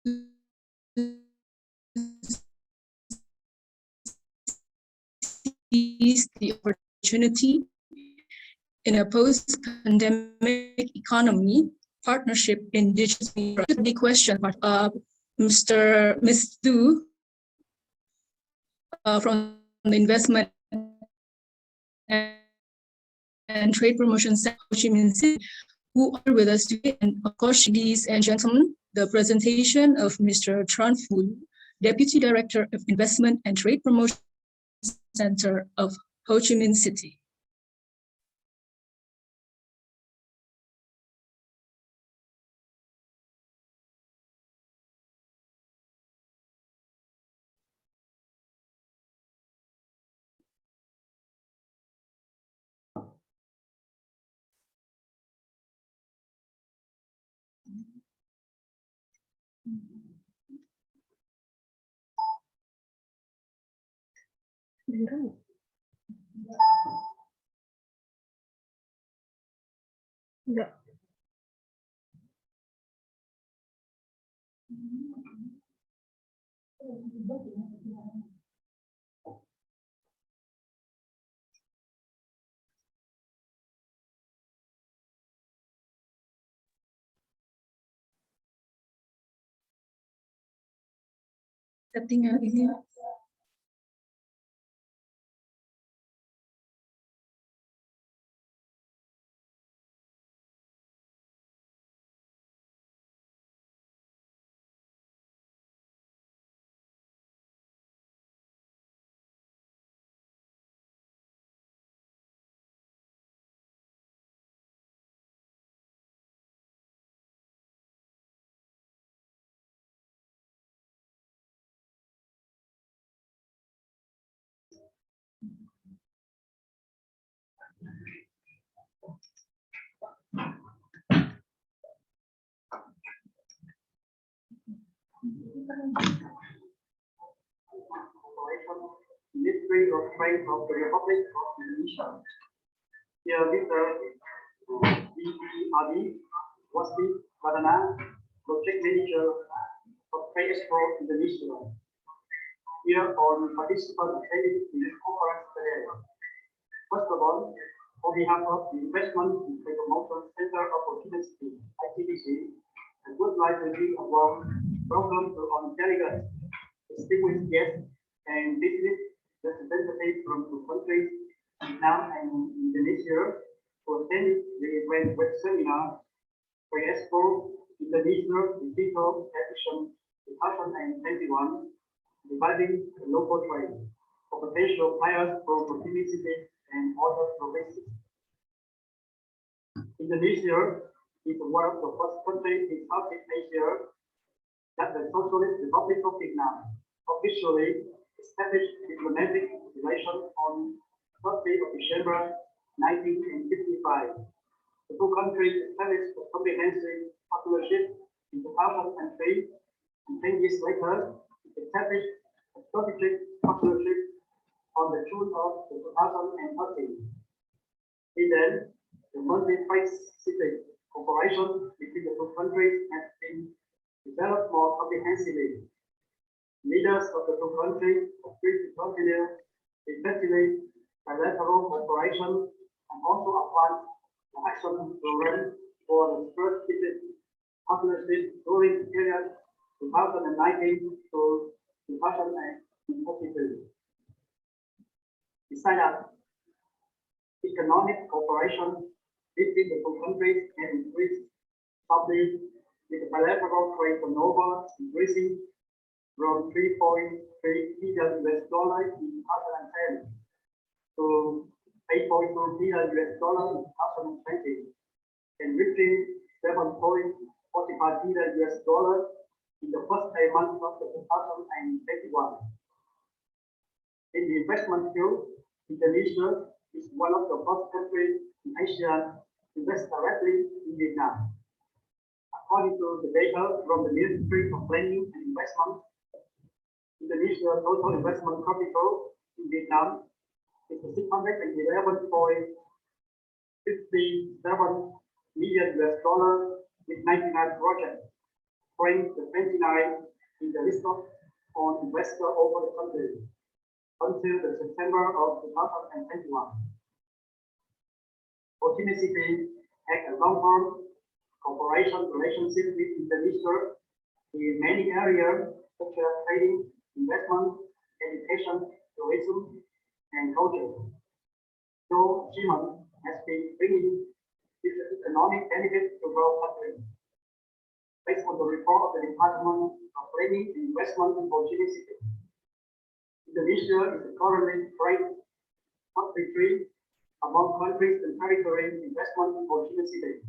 to seize the opportunity in a post-pandemic economy partnership in digital. The question, Ms. Du from the Investment and Trade Promotion Center, Ho Chi Minh City, who are with us today. And of course, ladies and gentlemen, the presentation of Mr. Tran Phu, Deputy Director of Investment and Trade Promotion Center of Ho Chi Minh City. Enggak. Setting ini. Secretary of Trade of the Republic of Indonesia. Here, Mr. D.P.R.D. Wasti Badana, Project Manager of Expo Indonesia. Here, all participants attending in this conference today. First of all, on behalf of the Investment and Trade Promotion Center Opportunity, ITDC, I would like to give a warm welcome to all delegates, distinguished guests, and business representatives from two countries, Vietnam and Indonesia, who attended the event web seminar Pre-Expo Indonesia Digital Edition 2021, reviving the local trade for potential buyers for opportunity and other provinces. Indonesia is one of the first countries in Southeast Asia that the Socialist Republic of Vietnam officially established diplomatic relations on 30th of December 1955. The two countries established a comprehensive partnership in 2003, and 10 years later, established a strategic partnership on the June of 2013. In then, the multi-faceted cooperation between the two countries has been developed more comprehensively. Leaders of the two countries agreed to continue effectively bilateral cooperation and also applied the action program for the first partnership during the period 2019 to 2022. Besides that, economic cooperation between the two countries can increase sharply, with the bilateral trade turnover increasing from $3.3 billion in 2010 to $8.2 billion in 2020, and reaching $7.45 billion in the first 8 months of 2021. In the investment field, Indonesia is one of the first countries in Asia to invest directly in Vietnam. According to the data from the Ministry of Planning and Investment, Indonesia's total investment capital in Vietnam is $611.57 million with 99 projects, ranked the 29 in the list of on investor over the country until the September of 2021. Opportunity had a long-term cooperation relationship with Indonesia in many areas such as trading, investment, education, tourism, and culture. So achievement has been bringing this economic benefit to both countries. Based on the report of the Department of Planning and Investment in Opportunity, Indonesia is currently ranked top 3 among countries and territories investment opportunity,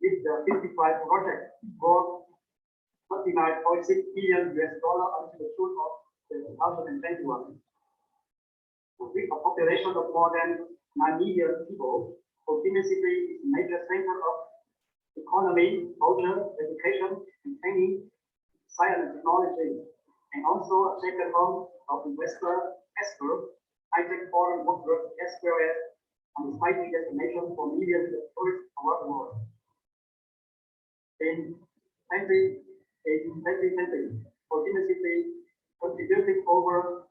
with the 55 projects worth $39.6 billion until the June of 2021. With a population of more than 9 million people, opportunity is a major center of economy, culture, education, and training, science and technology, and also a second home of investor, expert, high-tech foreign workers, as well as an exciting destination for millions of tourists around the world. In 2020, opportunity contributed over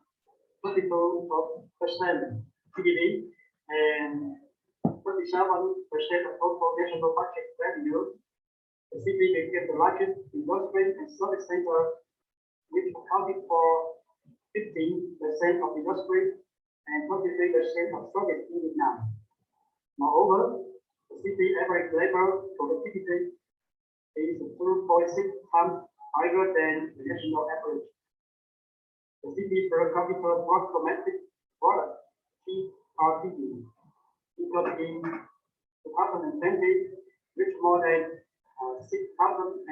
22% GDP and 27% of total national budget revenue. The city became the largest industry and service center, which accounted for 15% of industry and 23% of service in Vietnam. Moreover, the city average labor productivity is 2.6 times higher than the national average. The city per capita gross domestic product (PRDP) in 2020 reached more than $6,300,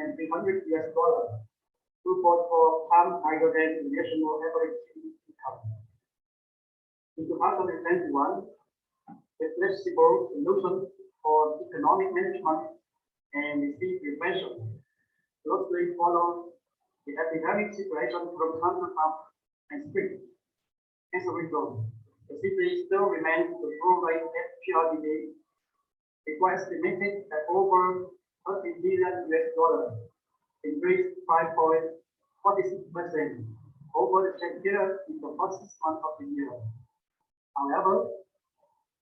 2.4 times higher than the national average income. In 2021, a flexible solution for economic management and disease prevention closely follows the epidemic situation from time to time and spring. As a result, the city still remains the growth rate at PRDA. It was estimated at over $30 billion, increased 5.46% over the same period in the first 6 months of the year. However,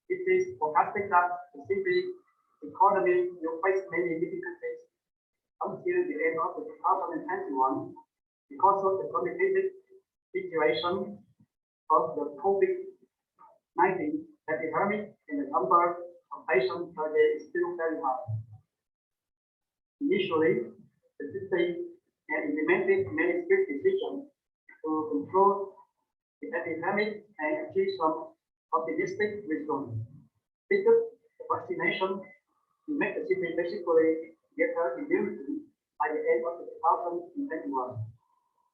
it is forecasted that the city's economy will face many difficulties until the end of 2021 because of the complicated situation of the COVID-19 epidemic, and the number of patients per day is still very high. Initially, the city had implemented many strict decisions to control the epidemic and achieve some optimistic results. Because the vaccination to make the city basically get her immunity by the end of 2021,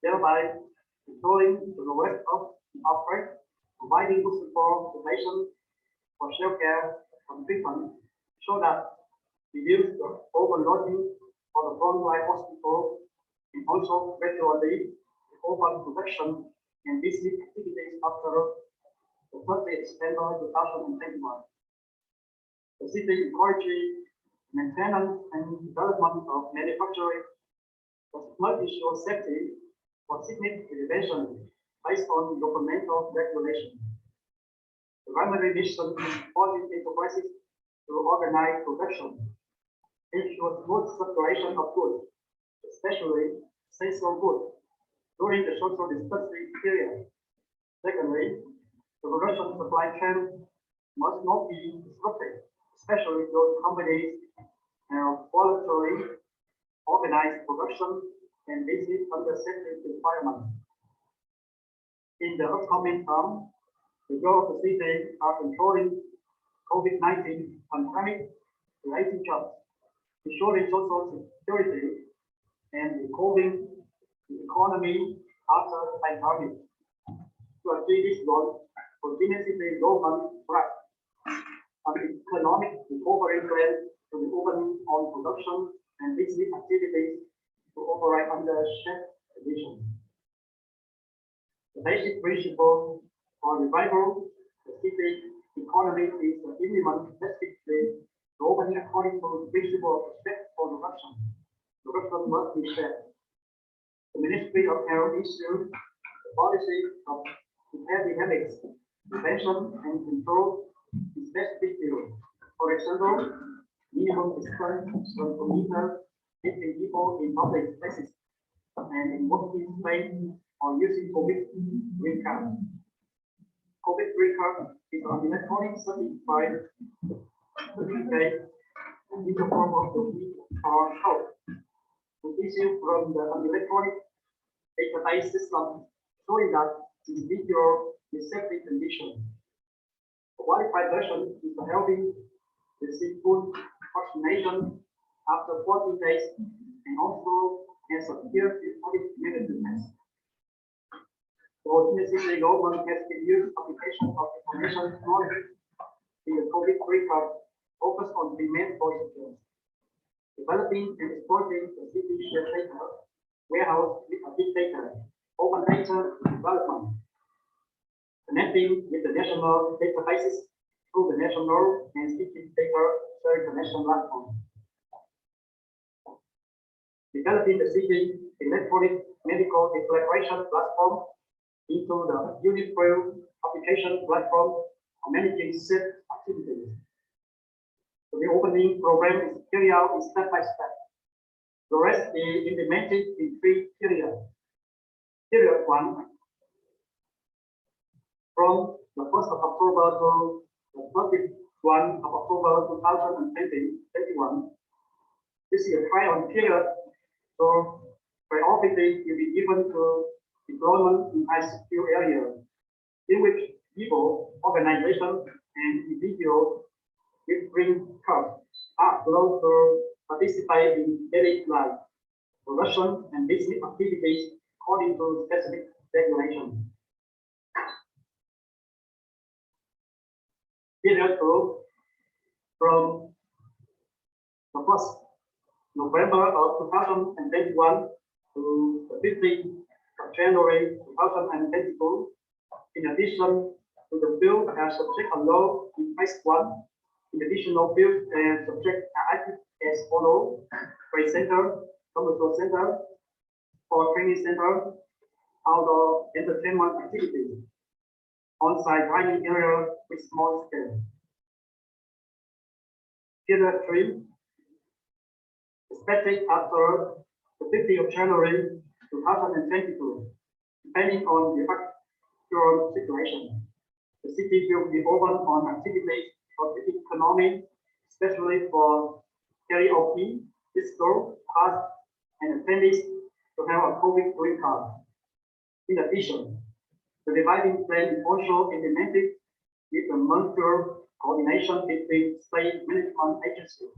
thereby controlling the rest of the outbreak, providing good support to patients for self-care and treatment, so that reduce the overloading for the frontline hospital, and also gradually open production and business activities after the 30th September 2021. The city encourages maintenance and development of manufacturing for multi-issue safety for significant innovation based on governmental regulation. The primary mission is supporting enterprises to organize production, ensure smooth circulation of goods, especially seasonal goods, during the social distancing period. Secondly, the production supply chain must not be disrupted, especially those companies have voluntarily organized production and business under safety requirements. In the upcoming term, the goal of the city are controlling COVID-19 pandemic related jobs, ensuring social security, and recovering the economy after the pandemic. To achieve this goal, continuous city government trust on economic recovery plan to be opening on production and business activities to operate under shared conditions. The basic principle for revival the city economy is to implement specifically the opening according to the principle of respect for production. Production must be shared. The Ministry of Health issued the policy of epidemics, prevention and control in specific fields. For example, minimum distance from commuters between people in public places and in working space or using COVID green card. COVID green card is an electronic certified certificate in the form of the QR code. Issued from the electronic database system showing that the individual is safety condition. The qualified version is helping receive full vaccination after 40 days and also has a periodic negative test. For Indonesia, government has been used application of information technology in the COVID record focused on demand procedures, developing and exploiting the city shared data, warehouse with a big data, open data development, connecting with the national databases through the national and city data sharing the national platform. Developing the city electronic medical declaration platform into the unified application platform for managing safe activities. The reopening program is carried out step by step. The rest is implemented in 3 periods. Period 1, from the 1st of October to the 31st of October 2021. This is a trial period, so priority will be given to deployment in high-secure areas, in which people, organizations, and individuals with green cards are allowed to participate in daily life, production, and business activities according to specific regulations. Period 2, from the 1st November of 2021 to the 15th of January 2022, In addition to the field as subject alone in phase 1, in additional fields and subject are active as follow: trade center, commercial center, or training center, outdoor entertainment activities, on-site dining area with small scale. Period 3, expected after the 15th of January 2022, depending on the actual situation. The city will be open on activities of the economy, especially for karaoke, disco, pass, and attendees to have a COVID green card. In addition, the reviving plan is also implemented with a monitored coordination between state management agencies,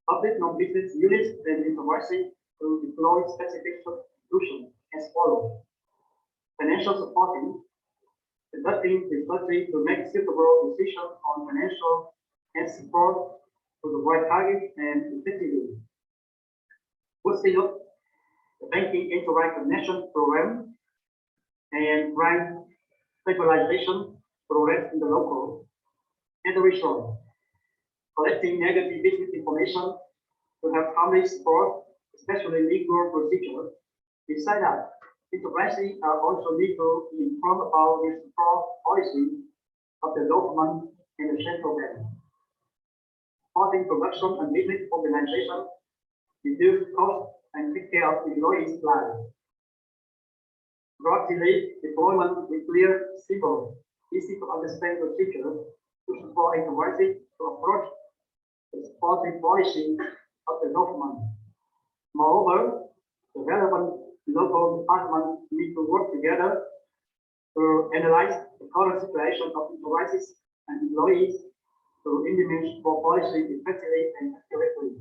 public non-business units, and enterprises to deploy specific solutions as follows: financial supporting, conducting research to make suitable decisions on financial and support to the right target and effectively. Boosting up the banking enterprise connection program and right stabilization programs in the local and the regional. Collecting negative business information to have family support, especially legal procedure. Besides that, enterprises are also need to be informed about the support policy of the government and the central bank. Supporting production and business organization, reduce costs and take care of employees' lives. Proactively deployment with clear, simple, easy to understand procedures to support enterprises to approach the supporting policy of the government. Moreover, the relevant local departments need to work together to analyze the current situation of enterprises and employees to implement support policy effectively and accurately.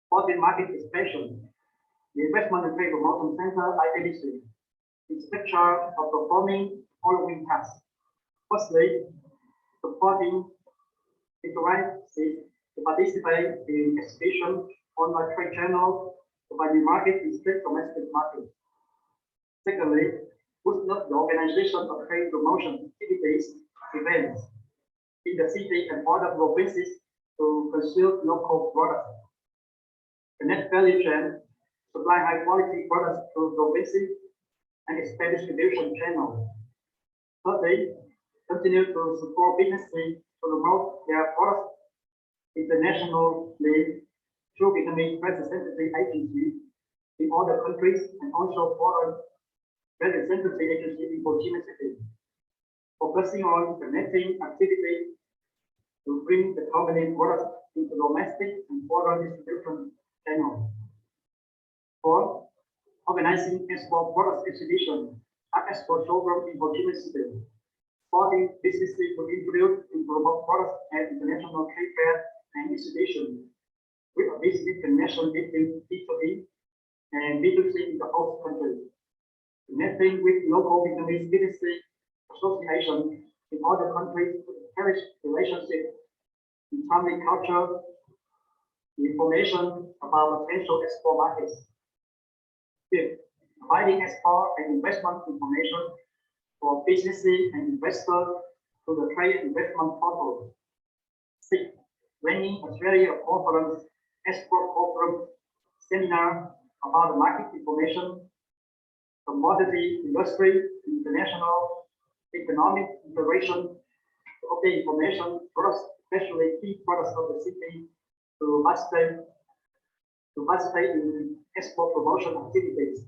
Supporting market expansion, the Investment and Trade Promotion Center ITDC is in charge of performing following tasks. Firstly, supporting enterprises to participate in exhibition on the trade channel to buy the market in state domestic market. Secondly, boost up the organization of trade promotion activities, events in the city and other provinces to consume local products. The net value chain, supply high quality products to provinces and expand distribution channels. Thirdly, continue to support businesses to promote their products internationally through becoming representative agency in other countries and also foreign representative agency in Ho Chi Minh City, focusing on connecting activity to bring the company products into domestic and foreign distribution channels. Fourth, organizing Expo products exhibition at Expo showroom in Ho Chi Minh City, supporting businesses to introduce and promote products at international trade fair and exhibition, with a business connection between B2B and B2C in the host country. Connecting with local Vietnamese business association in other countries to encourage relationship in family culture, information about potential export markets. Fifth, providing export and investment information for businesses and investors to the trade investment portal. Sixth, running a series of conference, export forum, seminar about the market information, commodity industry, international economic integration, to obtain information products, especially key products of the city, to participate in export promotion activities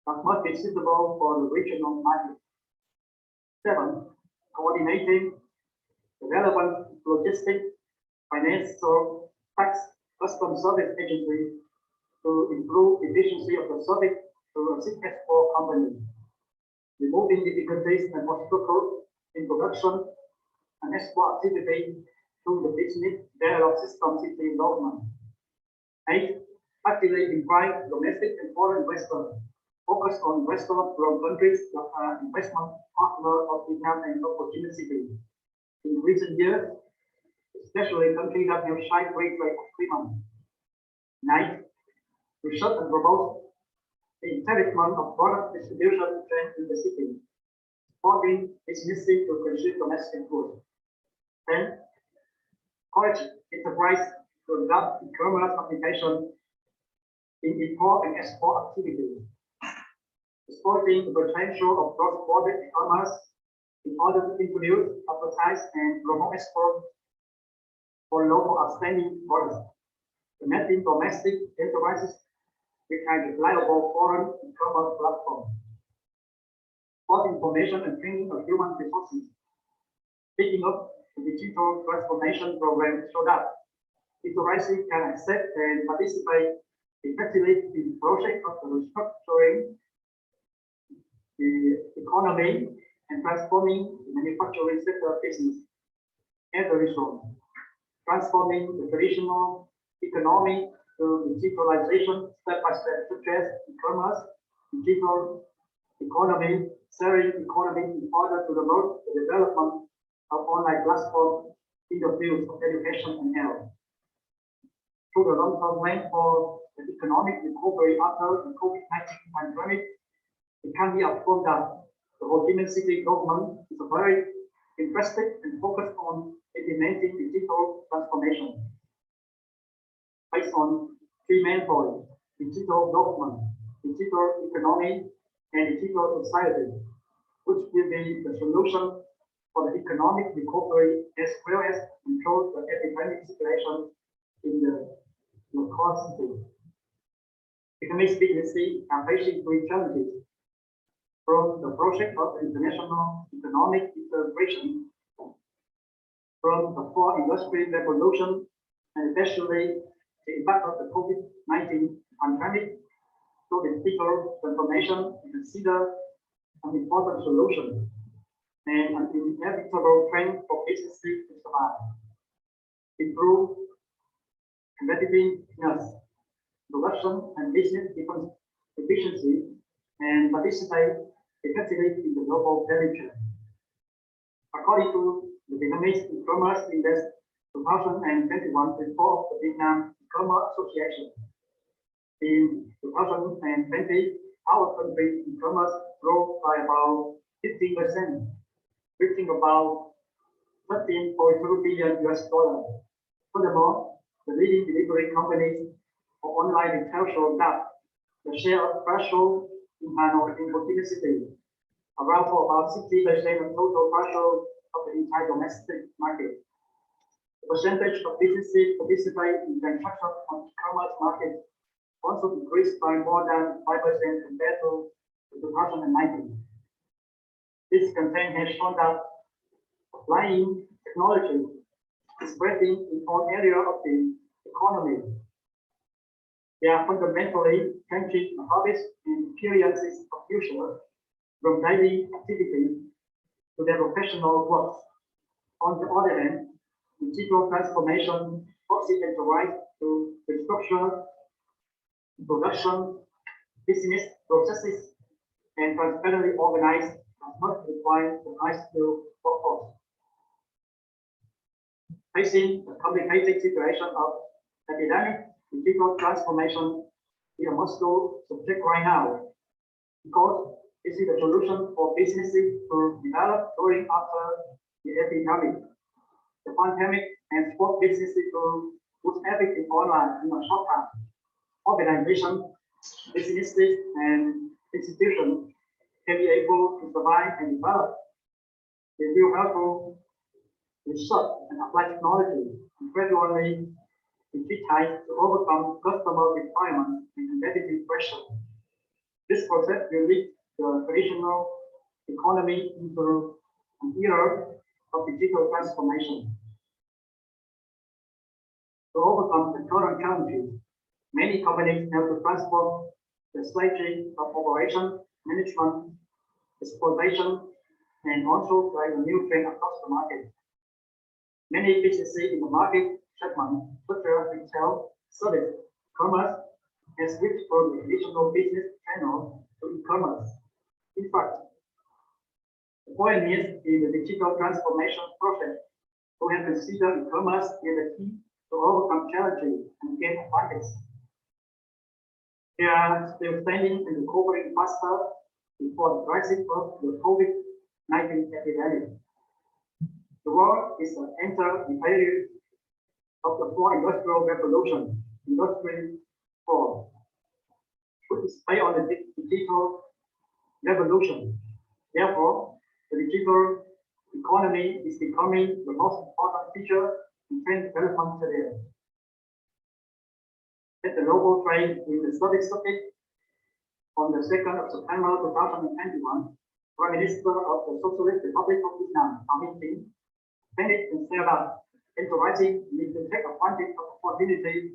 that must be suitable for the regional market. 7. Coordinating the relevant logistic, financial, tax, custom service agency to improve efficiency of the service to assist export company, removing difficulties and obstacles in production and export activity through the business dialogue system city development. 8. Actively invite domestic and foreign investors. Focus on investors from countries that are investment partner of Vietnam and Ho Chi Minh City. In recent years, especially countries that have signed free trade agreement. 9. Research and promote the encouragement of product distribution trend in the city, supporting businesses to consume domestic goods. Then, encourage enterprise to adopt e-commerce application in import and export activities, supporting the potential of cross-border e-commerce in order to introduce, advertise, and promote export for local outstanding products, connecting domestic enterprises with a reliable foreign e-commerce platform, for information and training of human resources, picking up the digital transformation program so that enterprises can accept and participate effectively in the project of restructuring the economy and transforming the manufacturing sector business. As a result, transforming the traditional economy to digitalization step by step, such as e-commerce, digital economy, sharing economy, in order to promote the development of online platforms in the fields of education and health. Through the long-term plan for the economic recovery after the COVID-19 pandemic, it can be affirmed that the Ho Chi Minh City government is very interested and focused on implementing digital transformation based on three main points: digital government, digital economy, and digital society, which will be the solution for the economic recovery as well as control the epidemic situation in the local city. Economic businesses are facing three challenges: from the project of international economic integration, from the fourth industrial revolution, and especially the impact of the COVID-19 pandemic, so the digital transformation is considered an important solution and an inevitable trend for businesses to survive, improve competitiveness, production and business efficiency, and participate effectively in the global value chain. According to the Vietnamese E-commerce Index 2021 report of the Vietnam E-commerce Association, in 2020, our country's e-commerce grew by about 15%, reaching about $13.2 billion US. Furthermore, the leading delivery companies for online retail show that the share of parcel in Hanoi in Ho Chi Minh City around for about 60% of total parcel of the entire domestic market. The percentage of businesses participate in transaction on e-commerce market also increased by more than 5% compared to 2019. This campaign has shown that applying technology is spreading in all areas of the economy. They are fundamentally changing the habits and experiences of users from daily activities to their professional work. On the other hand, digital transformation forces enterprise to restructure production, business processes, and transparently organize as much require the high-skilled workforce. Facing the complicated situation of epidemic, digital transformation is a must-do subject right now, because this is the solution for businesses to develop during after the epidemic. The pandemic and support businesses to put everything online in a short time. Organizations, businesses, and institutions can be able to survive and develop. They will help to research and apply technology and gradually digitize to overcome customer requirements and competitive pressure. This process will lead the traditional economy into an era of digital transformation. To overcome the current challenges, many companies have to transform the strategy of operation, management, exploitation, and also try a new trend across the market. Many businesses in the market segment, such as retail, service, commerce, has switched from the traditional business channel to e-commerce. In fact, the pioneers in the digital transformation process who have considered e-commerce as the key to overcome challenges and gain advantage. They are still standing and recovering faster before the crisis of the COVID epidemic. The world is entered the period of the fourth industrial revolution, Industry 4, which is based on the digital revolution. Therefore, the digital economy is becoming the most important feature in trade development today. At the global trade in the Summit on the 2nd of September 2021, Prime Minister of the Socialist Republic of Vietnam, Phạm Minh and said that enterprising need to take advantage of opportunity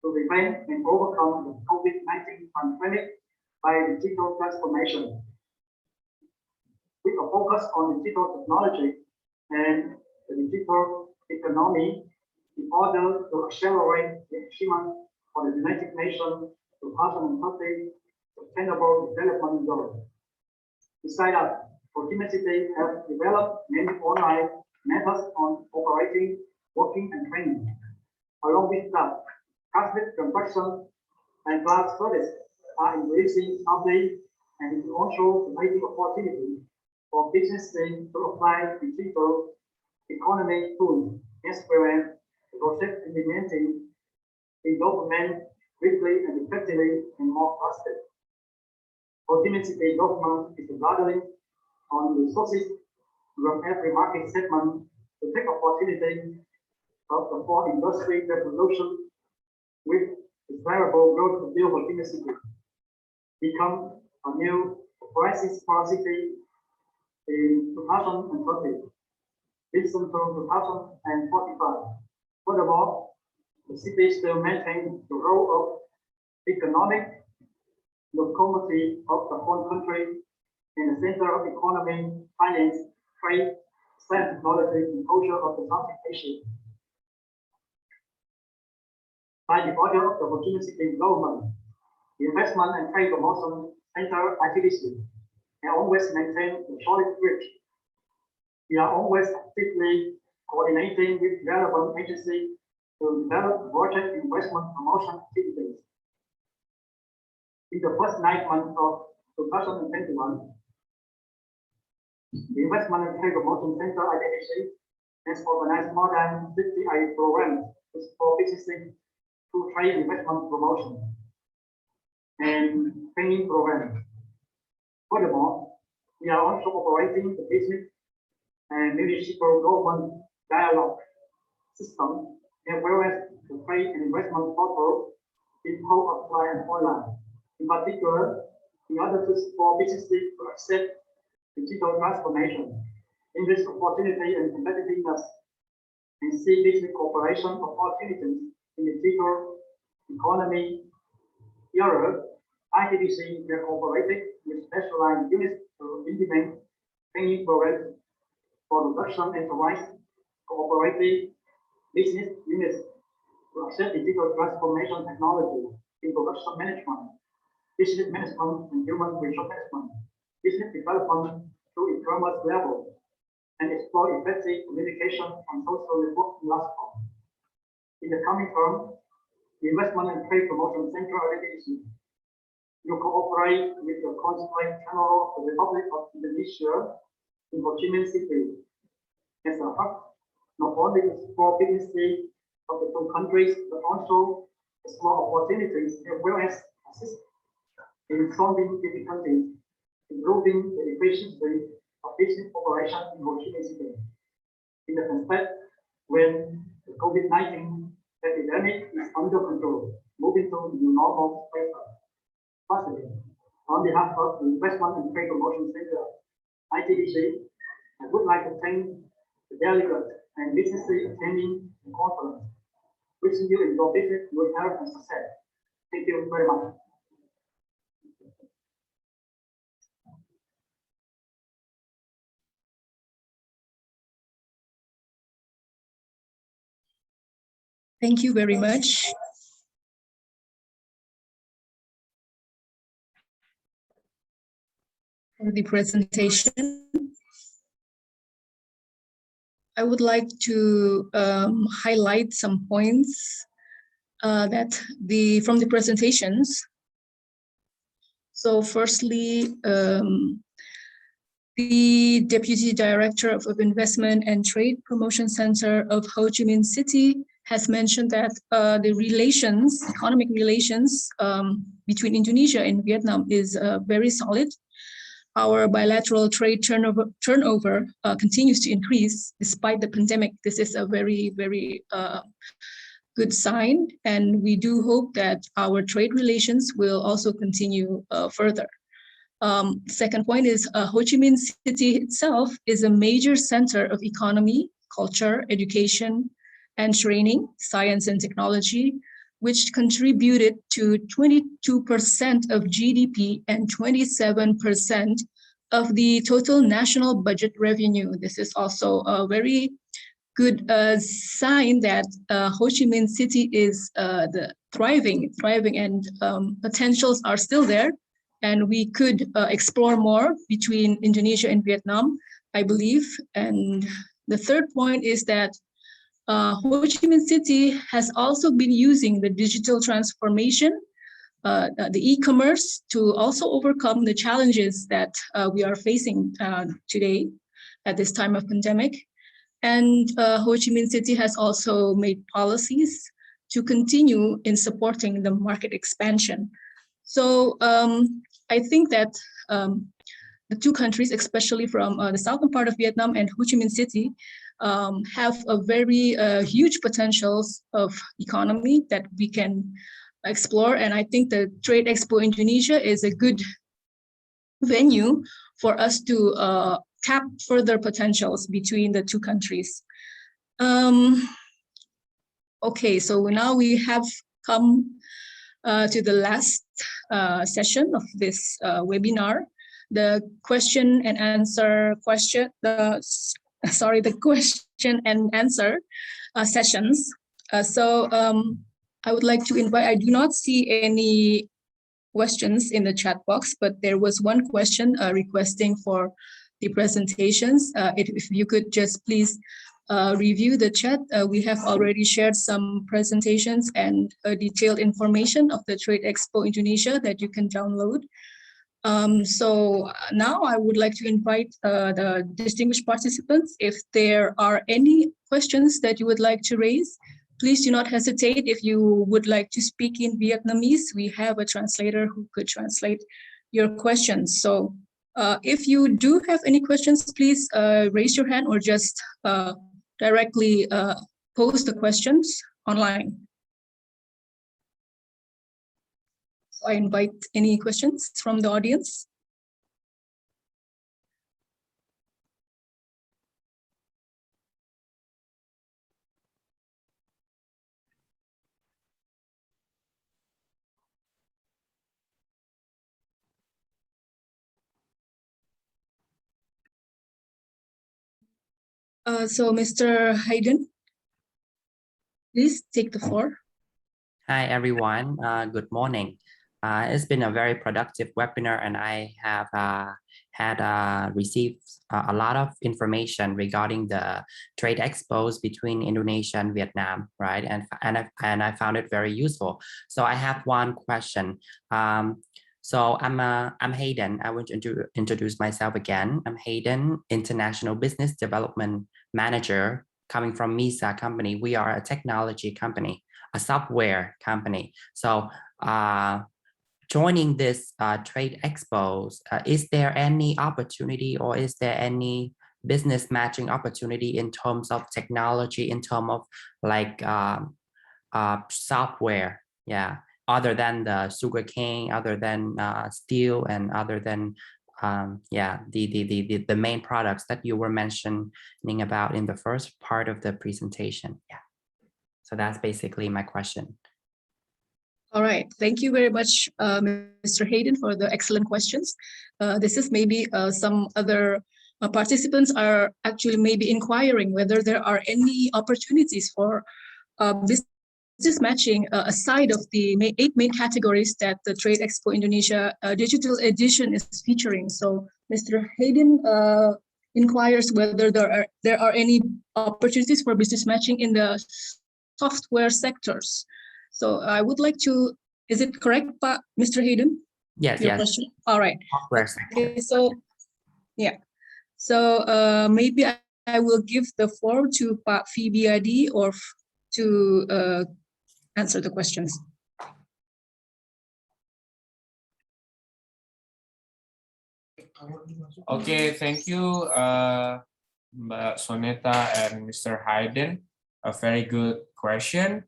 to prevent and overcome the COVID-19 pandemic by digital transformation. With a focus on digital technology and the digital economy in order to accelerate the achievement of the United Nations 2030 Sustainable Development Goals. Besides that, Inodnesia have developed many online methods on operating, working, and training. Along with that, cashless transaction and cloud service are increasing updates and is also providing opportunity for businesses to apply digital economy tools as well as process implementing the government quickly and effectively and more trusted. Ultimately, government is gathering on resources from every market segment to take opportunity of the fourth industry revolution with desirable growth of new opportunity become a new crisis policy in 2030, listen to 2045. Furthermore, the city still maintains the role of economic locomotive of the whole country in the center of economy, finance, trade, science, technology, and culture of the Southeast Asia. By the order of the opportunity government, the Investment and Trade Promotion Center ITDC and always maintain a solid bridge. We are always actively coordinating with relevant agencies to develop project investment promotion activities. In the first 9 months of 2021, the Investment and Trade Promotion Center ITDC has organized more than 58 programs for businesses to trade investment promotion and training programs. Furthermore, we are also operating the business and municipal government dialogue system as well as the trade and investment portal in both offline and online. In particular, in order to support businesses to accept digital transformation, invest opportunity and competitiveness, and see business cooperation opportunities in the digital economy era, ITDC has cooperated with specialized units to implement training programs for production enterprise, cooperative business units to accept digital transformation technology in production management, business management, and human resource management, business development to e-commerce level, and explore effective communication on social networking platforms. In the coming term, the Investment and Trade Promotion Center ITDC will cooperate with the Consulate General of the Republic of Indonesia in Ho Chi Minh City as a hub, not only to support businesses of the two countries, but also explore opportunities as well as assist in solving difficulties, improving the efficiency of business operation in Ho Chi Minh City. In the prospect, when the COVID-19 epidemic is under control, moving to the new normal phase. Firstly, on behalf of the Investment and Trade Promotion Center, ITDC, I would like to thank the delegates and businesses attending the conference. Wishing you in your business good health and success. Thank you very much. Thank you very much. For the presentation. I would like to highlight some points that from the presentations. So firstly, the Deputy Director of Investment and Trade Promotion Center of Ho Chi Minh City has mentioned that the economic relations between Indonesia and Vietnam is very solid. Our bilateral trade turnover continues to increase despite the pandemic. This is a very, very good sign, and we do hope that our trade relations will also continue further. Second point is Ho Chi Minh City itself is a major center of economy, culture, education, and training, science and technology, which contributed to 22% of GDP and 27% of the total national budget revenue. This is also a very good sign that Ho Chi Minh City is thriving, and potentials are still there. And we could explore more between Indonesia and Vietnam, I believe. And the third point is that Ho Chi Minh City has also been using the digital transformation, the e-commerce, to also overcome the challenges that we are facing today at this time of pandemic. And Ho Chi Minh City has also made policies to continue in supporting the market expansion. So I think that the two countries, especially from the southern part of Vietnam and Ho Chi Minh City, have a very huge potentials of economy that we can explore. And I think the Trade Expo Indonesia is a good venue for us to tap further potentials between the two countries. Okay, so now we have come to the last session of this webinar, the question and answer sessions. I would like to invite, I do not see any questions in the chat box, but there was one question requesting for the presentations. If you could just please review the chat. We have already shared some presentations and detailed information of the Trade Expo Indonesia that you can download. So now I would like to invite the distinguished participants. If there are any questions that you would like to raise, please do not hesitate. If you would like to speak in Vietnamese, we have a translator who could translate your questions. So if you do have any questions, please raise your hand or just directly post the questions online. So I invite any questions from the audience. So Mr. Hayden, please take the floor. Hi, everyone. Good morning. It's been a very productive webinar, and I have received a lot of information regarding the trade expos between Indonesia and Vietnam, right? And I found it very useful. So I have one question. So I'm Hayden. I want to introduce myself again. I'm Hayden, International Business Development Manager, coming from MISA company. We are a technology company, a software company. So joining this trade expos, is there any opportunity or is there any business matching opportunity in terms of technology, in terms of like software? Yeah. Other than the sugarcane, other than steel, and other than the main products that you were mentioning about in the first part of the presentation. Yeah, so that's basically my question. All right, thank you very much, Mr. Hayden, for the excellent questions. This is maybe some other participants are actually maybe inquiring whether there are any opportunities for business matching aside of the 8 main categories that the Trade Expo Indonesia digital edition is featuring. So Mr. Hayden inquires whether there are any opportunities for business matching in the software sectors. So I would like to, is it correct, Mr. Hayden? Yes, Your yes. question? All right. Software sector. Okay, so yeah. So maybe I will give the floor to Pak Fibiadi or to answer the questions. Okay, thank you, Mbak Soneta and Mr. Hayden. A very good question.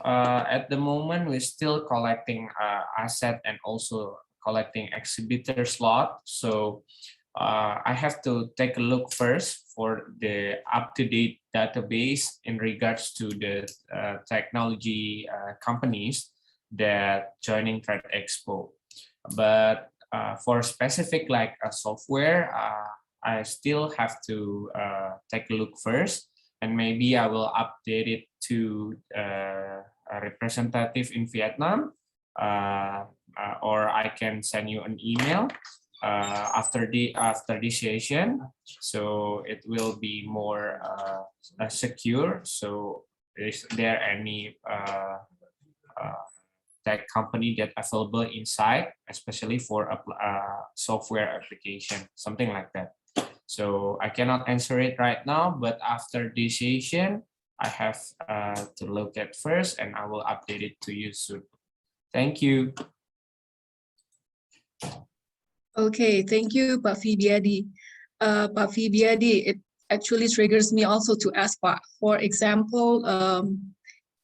At the moment, we're still collecting asset and also collecting exhibitor slot. So I have to take a look first for the up-to-date database in regards to the technology companies that joining Trade Expo. But for specific like software, I still have to take a look first, and maybe I will update it to a representative in Vietnam, or I can send you an email after this session, so it will be more secure. So is there any tech company that available inside, especially for a software application, something like that. So I cannot answer it right now, but after this session, I have to look at first, and I will update it to you soon. Thank you. Okay, thank you, Pak Fibiadi. Pak Fibiadi, it actually triggers me also to ask Pak, for example,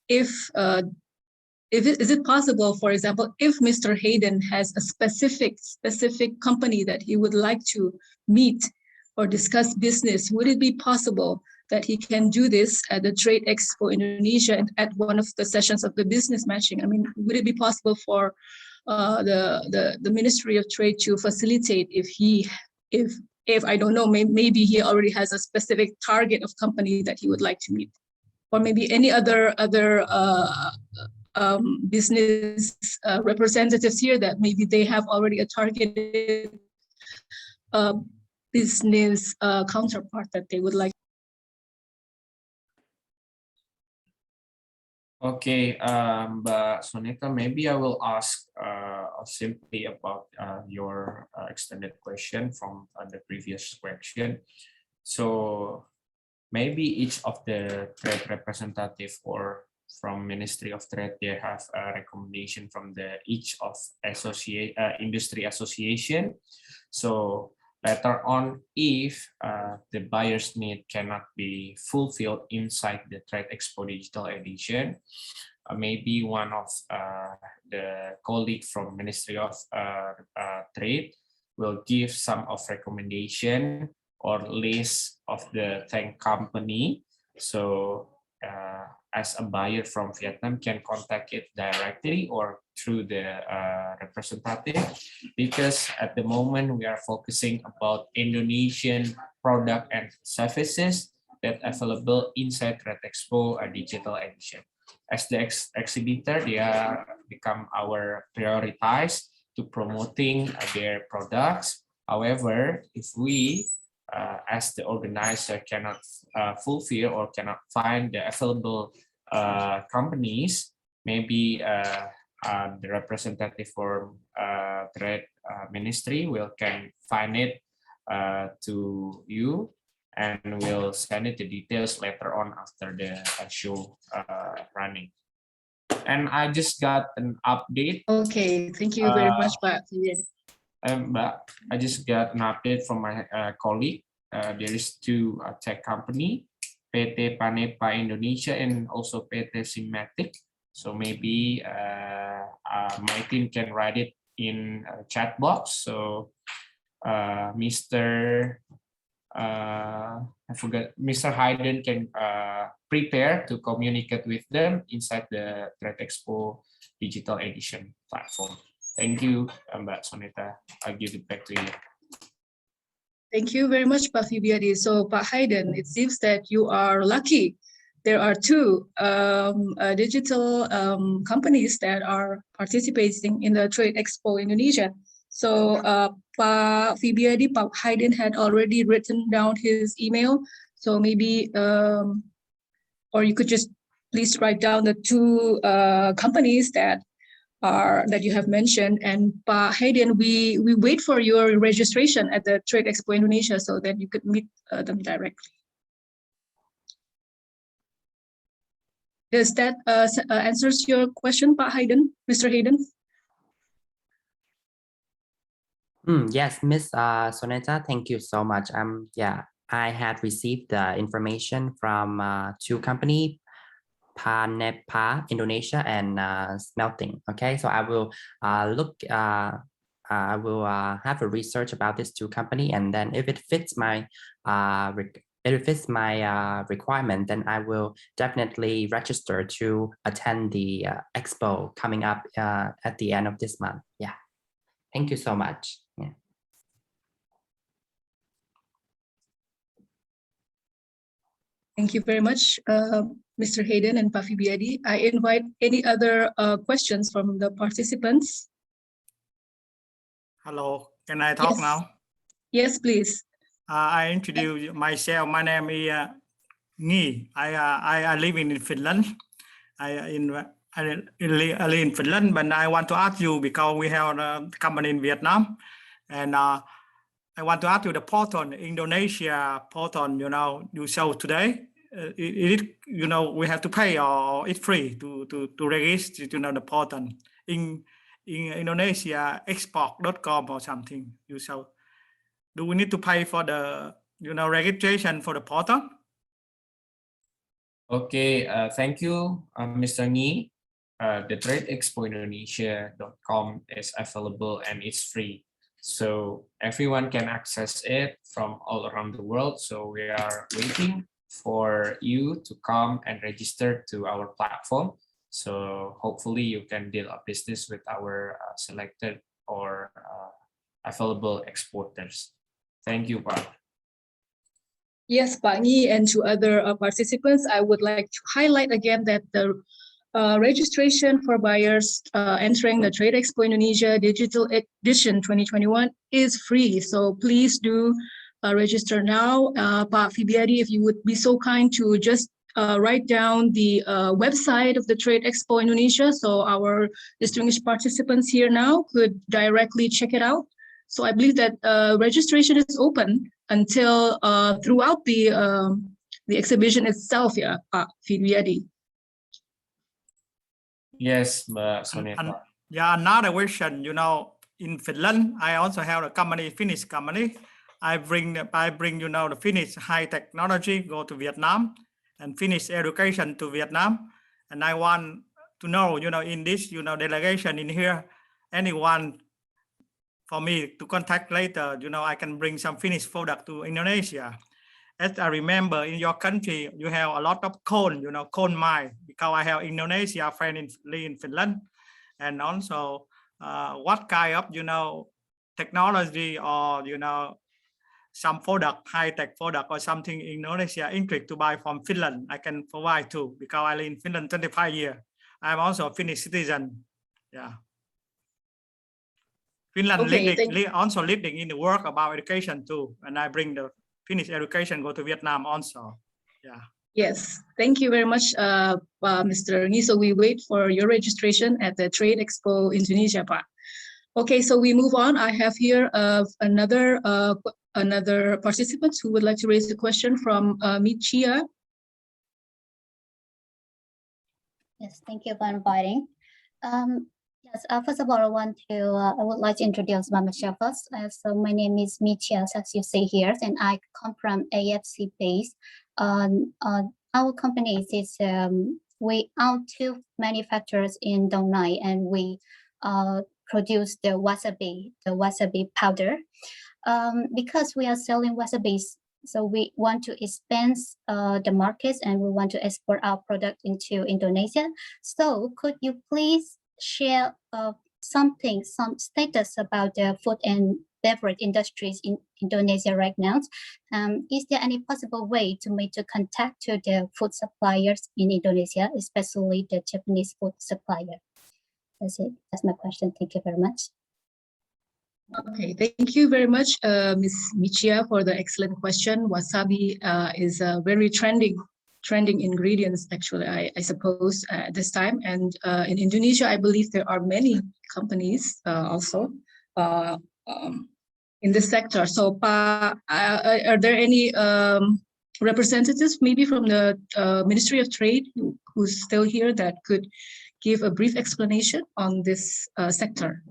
is it possible, for example, if Mr. Hayden has a specific company that he would like to meet or discuss business, would it be possible that he can do this at the Trade Expo Indonesia and at one of the sessions of the business matching? I mean, would it be possible for the Ministry of Trade to facilitate if I don't know, maybe he already has a specific target of company that he would like to meet, or maybe any other business representatives here that maybe they have already a targeted business counterpart that they would like. Okay, Mbak Soneta, maybe I will ask simply about your extended question from the previous question. So maybe each of the trade representative or from Ministry of Trade, they have a recommendation from each of industry association. So later on, if the buyer's need cannot be fulfilled inside the Trade Expo Digital Edition, maybe one of the colleague from Ministry of Trade will give some of recommendation or list of the tech company. So as a buyer from Vietnam can contact it directly or through the representative, because at the moment we are focusing about Indonesian product and services that available inside Trade Expo Digital Edition. As the exhibitor, they are become our prioritize to promoting their products. However, if we as the organizer cannot fulfill or cannot find the available companies, maybe the representative for trade ministry can find it to you, and we'll send it the details later on after the show running. And I just got an update. Okay, thank you very much, Pak. But I just got an update from my colleague. There is two tech company, PT Panepa Indonesia and also PT Simatic. So maybe my team can write it in a chat box. So Mr. Hayden can prepare to communicate with them inside the Trade Expo Digital Edition platform. Thank you, Mbak Soneta. I'll give it back to you. Thank you very much, Pak Fibiadi. So, Pak Hayden, it seems that you are lucky. There are two digital companies that are participating in the Trade Expo Indonesia. So, Pak Fibiadi, Pak Hayden had already written down his email. So maybe, or you could just please write down the two companies that that you have mentioned. And Pak Hayden, we wait for your registration at the Trade Expo Indonesia so that you could meet them directly. Does that answers your question, Pak Hayden, Mr. Hayden? Yes, Miss Soneta, thank you so much. Yeah, I had received the information from two companies, Panepa Indonesia and Smelting. Okay, so I will look. I will have a research about these two companies, and then if it fits my requirement, then I will definitely register to attend the expo coming up at the end of this month. Yeah, thank you so much. Yeah. Thank you very much, Mr. Hayden and Pak Fibiadi. I invite any other questions from the participants. Hello, can I talk Yes. now? Yes, please. I introduce myself. My name is Nghi. I live in Finland. I live in Finland, but I want to ask you because we have a company in Vietnam, and I want to ask you the portal, Indonesia portal. You know, you show today. We have to pay or it's free to register. You know, the portal in Indonesia export.com or something. You show. Do we need to pay for the registration for the portal? Okay, thank you, Mr. Nghi. The TradeExpoIndonesia.com is available and it's free. So everyone can access it from all around the world. So we are waiting for you to come and register to our platform. So hopefully you can deal a business with our selected or available exporters. Thank you, Pak. Yes, Pak Nghi, and to other participants, I would like to highlight again that the registration for buyers entering the Trade Expo Indonesia Digital Edition 2021 is free. So please do register now. Pak Fibiadi, if you would be so kind to just write down the website of the Trade Expo Indonesia, so our distinguished participants here now could directly check it out. So I believe that registration is open until throughout the exhibition itself. Yeah, Pak Fibiadi. Yes, Soneta. Another question. In Finland, I also have a company, Finnish company. I bring the Finnish high technology go to Vietnam and Finnish education to Vietnam. And I want to know, in this, delegation in here, anyone for me to contact later, I can bring some Finnish product to Indonesia. As I remember, in your country, you have a lot of coal, coal mine, because I have Indonesia friend in Finland. And also, what kind of, technology or, some product, high-tech product or something in Indonesia interested to buy from Finland, I can provide too, because I live in Finland 25 years. I'm also a Finnish citizen. Yeah. Finland also leading in the work about education too, and I bring the Finnish education go to Vietnam also. Yeah. Yes, thank you very much, Mr. Nghi. So we wait for your registration at the Trade Expo Indonesia, Pak. Okay, so we move on. I have here another participant who would like to raise a question from Michia. Yes, thank you for inviting. Yes, first of all, I would like to introduce myself first. So my name is Michia, as you see here, and I come from AFC base. Our company is we own two manufacturers in Dong Nai, and we produce the wasabi powder. Because we are selling wasabis, so we want to expand the markets and we want to export our product into Indonesia. So could you please share some status about the food and beverage industries in Indonesia right now? Is there any possible way to make a contact to the food suppliers in Indonesia, especially the Japanese food supplier? That's it. That's my question. Thank you very much. Okay, thank you very much, Ms. Michia, for the excellent question. Wasabi is a very trending trending ingredients, actually, I suppose, at this time. And in Indonesia, I believe there are many companies also in this sector. So, Pa, are there any representatives, maybe from the Ministry of Trade, who's still here, that could give a brief explanation on this sector?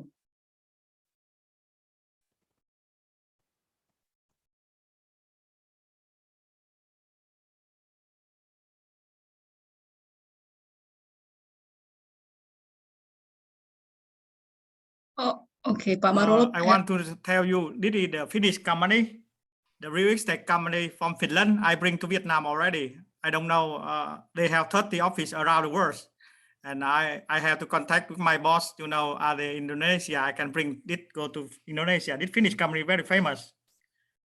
Oh, okay, Pak Marolo. I want to tell you, this is the Finnish company, the real estate company from Finland. I bring to Vietnam already. I don't know, they have 30 offices around the world. And I have to contact with my boss, you know, are they Indonesia? I can bring it, go to Indonesia. This Finnish company very famous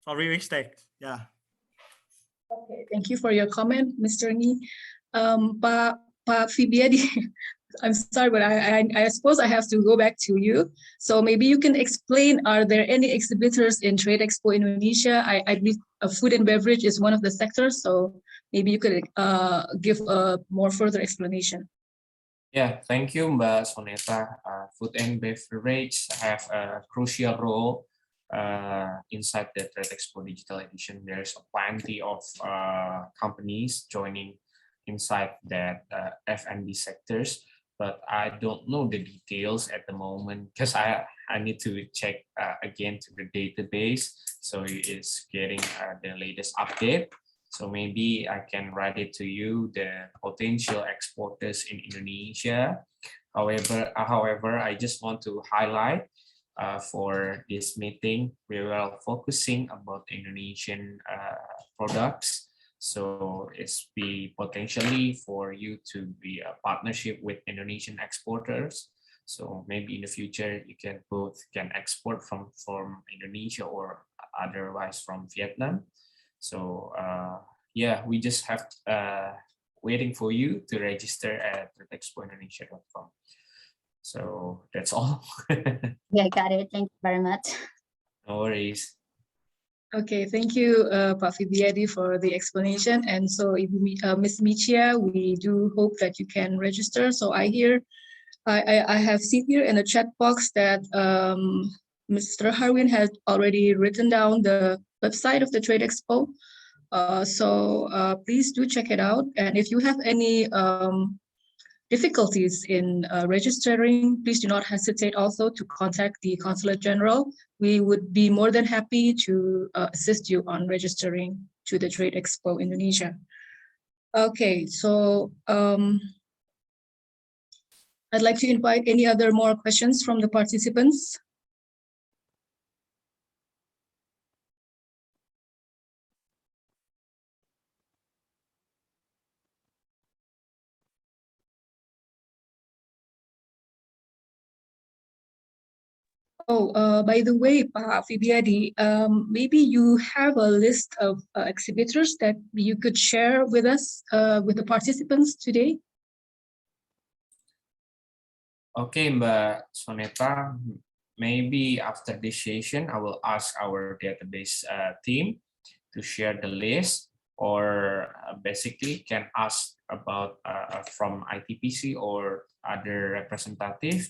for real estate. Yeah. Okay, thank you for your comment, Mr. Ni. Pak Fibiadi, I'm sorry, but I suppose I have to go back to you. So maybe you can explain, are there any exhibitors in Trade Expo Indonesia? I believe food and beverage is one of the sectors, so maybe you could give a more further explanation. Yeah, thank you, Mbak Soneta. Food and beverage have a crucial role inside the Trade Expo Digital Edition. There's plenty of companies joining inside that F&B sectors, but I don't know the details at the moment because I need to check again to the database. So it's getting the latest update. So maybe I can write it to you, the potential exporters in Indonesia. However, I just want to highlight for this meeting, we are focusing about Indonesian products. So it's be potentially for you to be a partnership with Indonesian exporters. So maybe in the future you can both export from Indonesia or otherwise from Vietnam. So yeah, we just have waiting for you to register at expoindonesia.com. So that's all. Yeah, got it. Thank you very much. No worries. Okay, thank you, Pak Fibiadi, for the explanation. And so, Ms. Michia, we do hope that you can register. So I have seen here in the chat box that Mr. Harwin has already written down the website of the Trade Expo. So please do check it out. And if you have any difficulties in registering, please do not hesitate also to contact the Consulate General. We would be more than happy to assist you on registering to the Trade Expo Indonesia. Okay, so I'd like to invite any other more questions from the participants. Oh, by the way, Pak Fibiadi, maybe you have a list of exhibitors that you could share with us, with the participants today? Okay, Mbak Soneta, maybe after this session, I will ask our database team to share the list, or basically can ask about from ITPC or other representative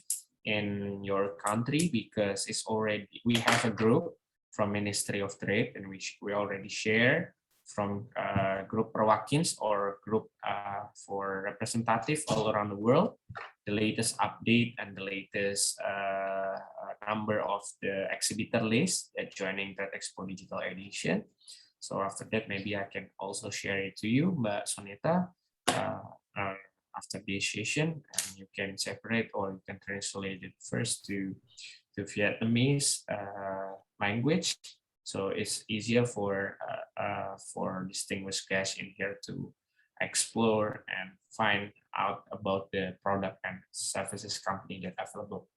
in your country, because it's already, we have a group from Ministry of Trade in which we already share from group Perwakins or group for representative all around the world, the latest update and the latest number of the exhibitor list that joining that Expo Digital Edition. So after that, maybe I can also share it to you, Mbak Soneta, after this session, and you can separate or you can translate it first to Vietnamese language. So it's easier for distinguished guests in here to explore and find out about the product and services company that are available.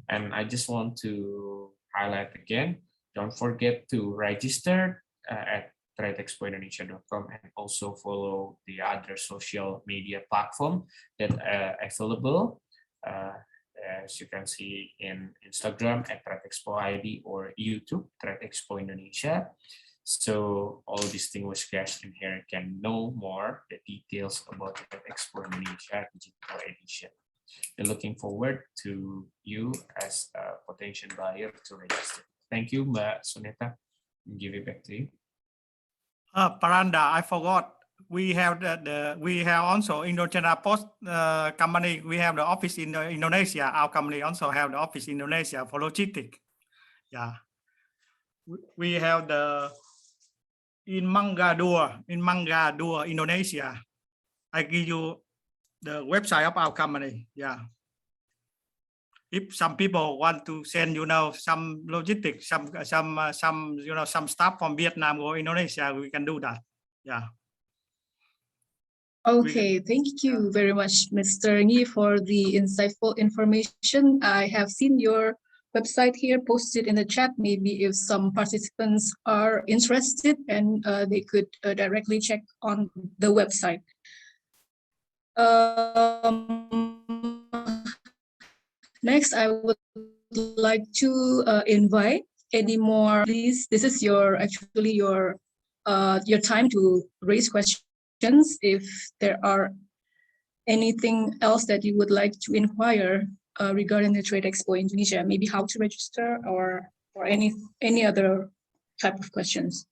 And I just want to highlight again, don't forget to register at tradeexpoindonesia.com and also follow the other social media platform that are available. As you can see in Instagram at Trade Expo ID or YouTube Trade Expo Indonesia. so all distinguished guests in here can know more the details about the Expo Indonesia Digital Edition. And looking forward to you as a potential buyer to register. Thank you, Mbak Soneta. I'll give it back to you. Paranda, I forgot. We have we have also Indonesia Post company. We have the office in Indonesia. Our company also have the office in Indonesia for logistics. Yeah, we have the in Mangadur, Indonesia. I give you the website of our company. Yeah. If some people want to send, some logistics, some stuff from Vietnam or Indonesia, we can do that. Yeah. Okay, thank you very much, Mr. Ngi, for the insightful information. I have seen your website here posted in the chat. Maybe if some participants are interested, and they could directly check on the website. Next, I would like to invite Eddie Moore. Please, this is your time to raise questions. If there are anything else that you would like to inquire regarding the Trade Expo Indonesia, maybe how to register or any other type of questions.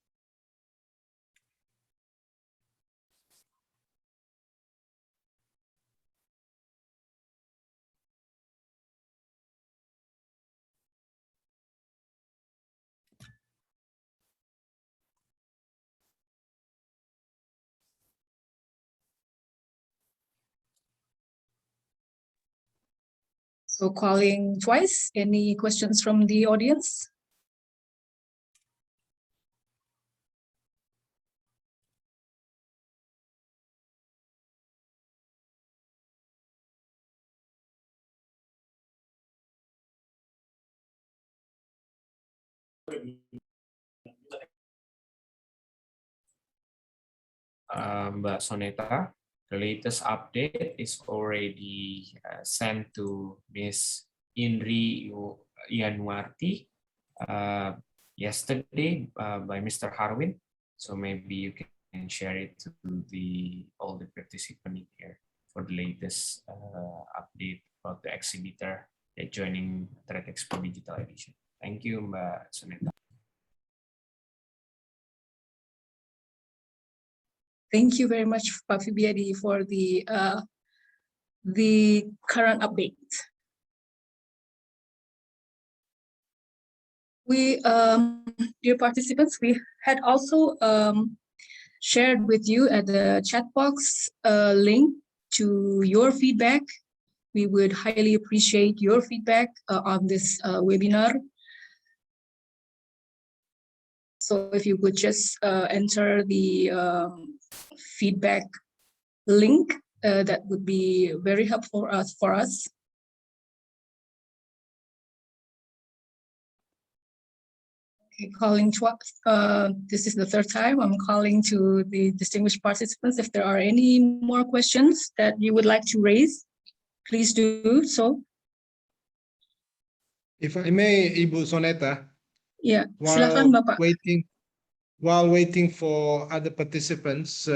So calling twice, any questions from the audience? Mbak Soneta, the latest update is already sent to Ms. Indri Yanuarti yesterday by Mr. Harwin. So maybe you can share it to all the participants here for the latest update about the exhibitor joining Trade Expo Digital Edition. Thank you, Mbak Soneta. Thank you very much, Pak Fibiadi, for the current update. We, dear participants, we had also shared with you at the chat box a link to your feedback. We would highly appreciate your feedback on this webinar. So if you could just enter the feedback link, that would be very helpful for us. Okay, calling this is the third time I'm calling to the distinguished participants. If there are any more questions that you would like to raise, please do so. If I may, Ibu Soneta. Yeah, silakan Bapak. While waiting for other participants,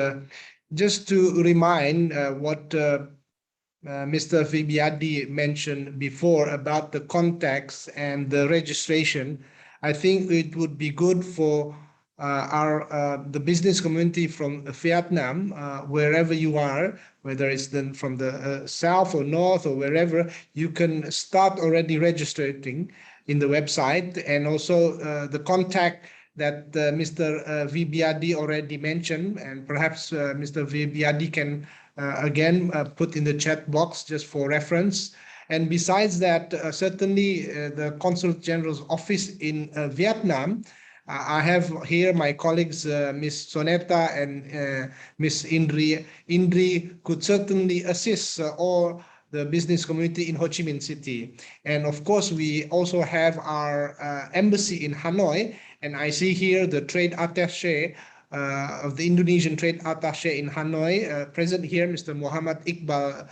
just to remind what Mr. Fibiadi mentioned before about the context and the registration, I think it would be good for the business community from Vietnam, wherever you are, whether it's from the south or north or wherever, you can start already registering in the website, and also the contact that Mr. Vibiadi already mentioned, and perhaps Mr. Vibiadi can again put in the chat box just for reference. And besides that, certainly the Consul General's office in Vietnam, I have here my colleagues, Ms. Soneta and Ms. Indri. Indri could certainly assist all the business community in Ho Chi Minh City. And of course, we also have our embassy in Hanoi. And I see here the trade attaché of the Indonesian trade attaché in Hanoi, present here, Mr. Muhammad Iqbal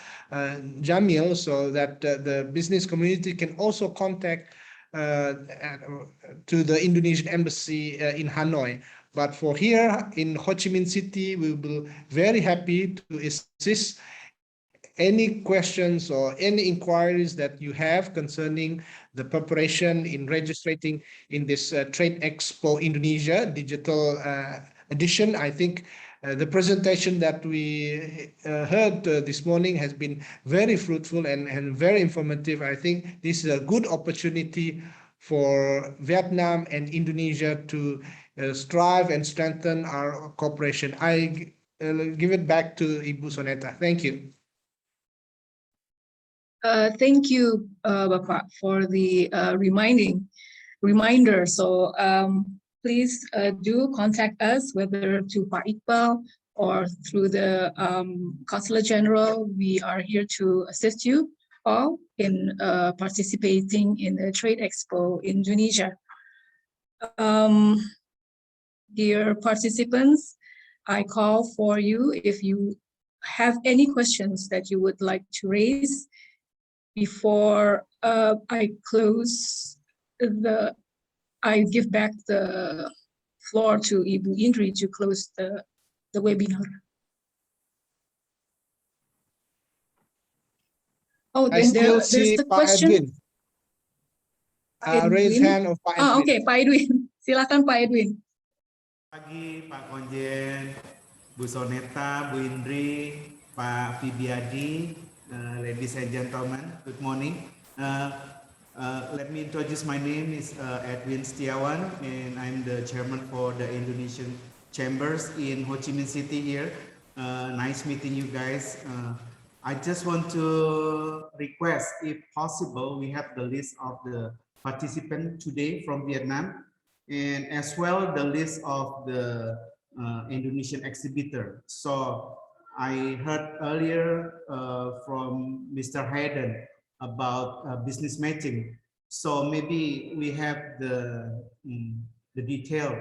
Jamil, so that the business community can also contact to the Indonesian embassy in Hanoi. But for here in Ho Chi Minh City, we will be very happy to assist any questions or any inquiries that you have concerning the preparation in registering in this Trade Expo Indonesia digital edition. I think the presentation that we heard this morning has been very fruitful and very informative. I think this is a good opportunity for Vietnam and Indonesia to strive and strengthen our cooperation. I give it back to Ibu Soneta. Thank you. Thank you, Bapak, for the reminder. So please do contact us, whether to Pak Iqbal or through the Consulate General. We are here to assist you all in participating in the Trade Expo Indonesia. Dear participants, I call for you if you have any questions that you would like to raise before I give back the floor to Ibu Indri to close the webinar. Oh, I still there's see a Pak question. Edwin. Raise hand of Pak Edwin. Okay, Pak Edwin. Silakan Pak Edwin. Pagi Pak Konjen, Bu Soneta, Bu Indri, Pak Fibiadi, ladies and gentlemen, good morning. Let me introduce, my name is Edwin Setiawan, and I'm the chairman for the Indonesian Chambers in Ho Chi Minh City here. Nice meeting you guys. I just want to request, if possible, we have the list of the participants today from Vietnam, and as well the list of the Indonesian exhibitor. So I heard earlier from Mr. Hayden about business matching. So maybe we have the detail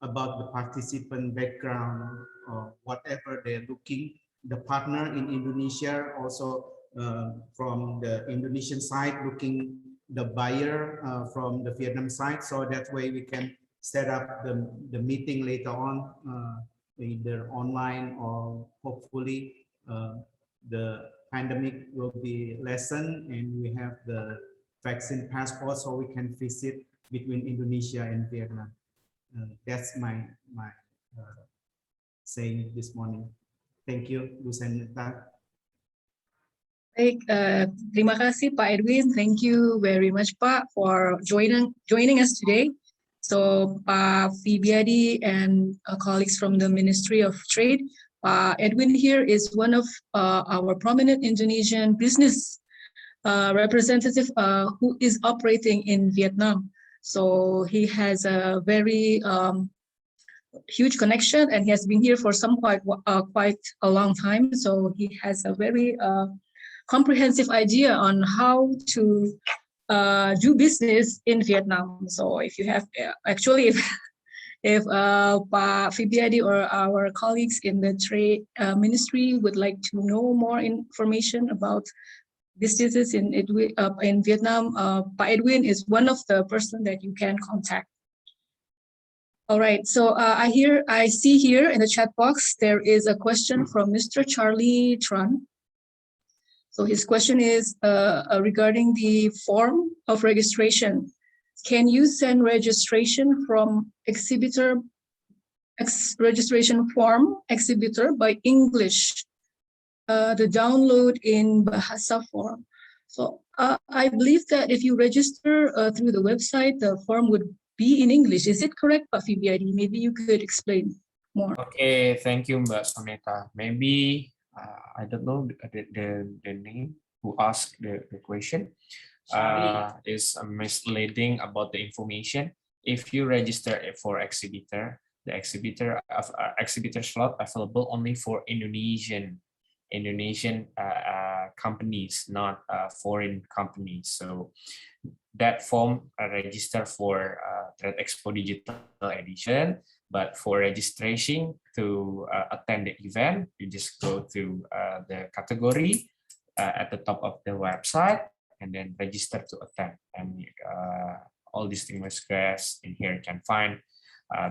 about the participant background or whatever they're looking. The partner in Indonesia also from the Indonesian side looking the buyer from the Vietnam side, so that way we can set up the meeting later on, either online or hopefully the pandemic will be lessened and we have the vaccine passport so we can visit between Indonesia and Vietnam. That's my saying this morning. Thank you, Bu Soneta. Baik, terima kasih Pak Edwin. Thank you very much Pak for joining us today. So Pak Fibiadi and colleagues from the Ministry of Trade, Pak Edwin here is one of our prominent Indonesian business representative who is operating in Vietnam. So he has a very huge connection, and he has been here for quite a long time. So he has a very comprehensive idea on how to do business in Vietnam. So if you have if Pa Fibiadi or our colleagues in the Trade Ministry would like to know more information about businesses in Vietnam, Pa Edwin is one of the person that you can contact. All right, so I see here in the chat box there is a question from Mr. Charlie Tran. So his question is regarding the form of registration. Can you send registration from registration form exhibitor by English, the download in Bahasa form? So I believe that if you register through the website, the form would be in English. Is it correct, Pak Fibiadi? Maybe you could explain more. Okay, thank you, Mbak Soneta. Maybe I don't know the name who asked the question. Is misleading about the information. If you register for exhibitor, the exhibitor slot available only for Indonesian companies, not foreign companies. So that form register for Trade Expo Digital Edition, but for registration to attend the event, you just go to the category at the top of the website and then register to attend. And all distinguished guests in here can find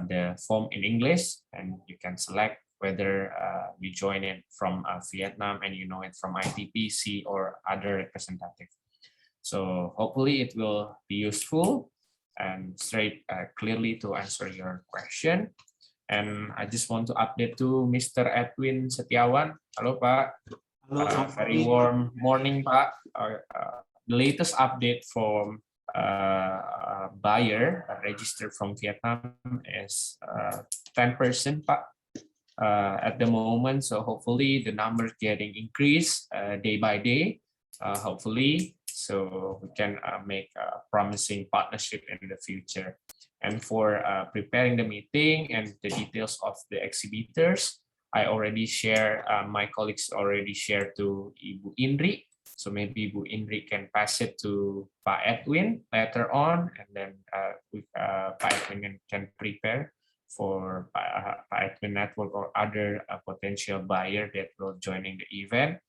the form in English, and you can select whether you join it from Vietnam and you know it from ITPC or other representative. So hopefully it will be useful and straight clearly to answer your question. And I just want to update to Mr. Edwin Setiawan. Hello, Pak. Very warm morning, Pak. The latest update from buyer registered from Vietnam is 10%, Pak, at the moment. So hopefully the number getting increased day by day, hopefully, so we can make a promising partnership in the future. And for preparing the meeting and the details of the exhibitors, I already share, my colleagues already shared to Ibu Indri. So maybe Ibu Indri can pass it to Pak Edwin later on, and then Pak Edwin can prepare for Pak Edwin Network or other potential buyer that will joining the event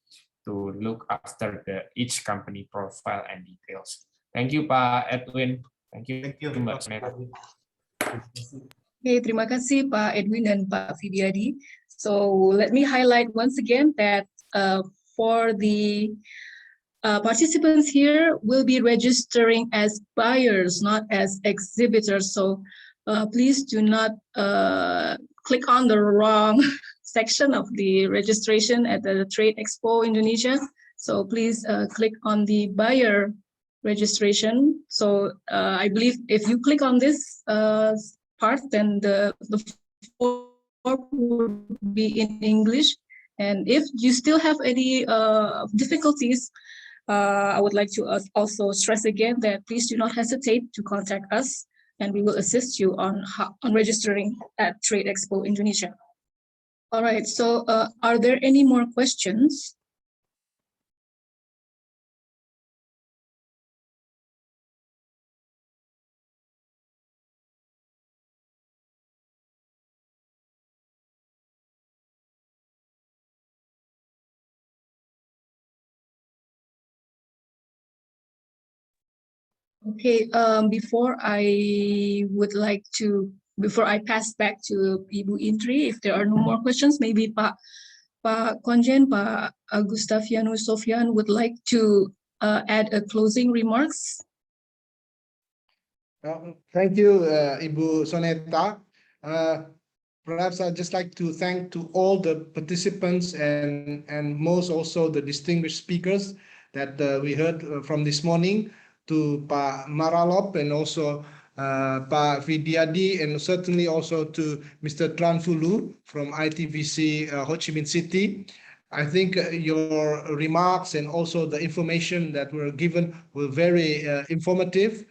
to look after each company profile and details. Thank you, Pak Edwin. Thank you, Mbak Soneta. Okay, terima kasih Pak Edwin dan Pak Fidiadi. So let me highlight once again that for the participants here will be registering as buyers, not as exhibitors. So please do not click on the wrong section of the registration at the Trade Expo Indonesia. So please click on the buyer registration. So I believe if you click on this part, then the form would be in English. And if you still have any difficulties, I would like to also stress again that please do not hesitate to contact us, and we will assist you on registering at Trade Expo Indonesia. All right, so are there any more questions? Okay, before I pass back to Ibu Indri, if there are no more questions, maybe Pak Konjen, Pak Gustaviano Sofian would like to add a closing remarks. Thank you, Ibu Soneta. Perhaps I'd just like to thank to all the participants and most also the distinguished speakers that we heard from this morning, to Pak Maralop and also Pak Vidyadi, and certainly also to Mr. Tranfulu from ITVC Ho Chi Minh City. I think your remarks and also the information that were given were very informative.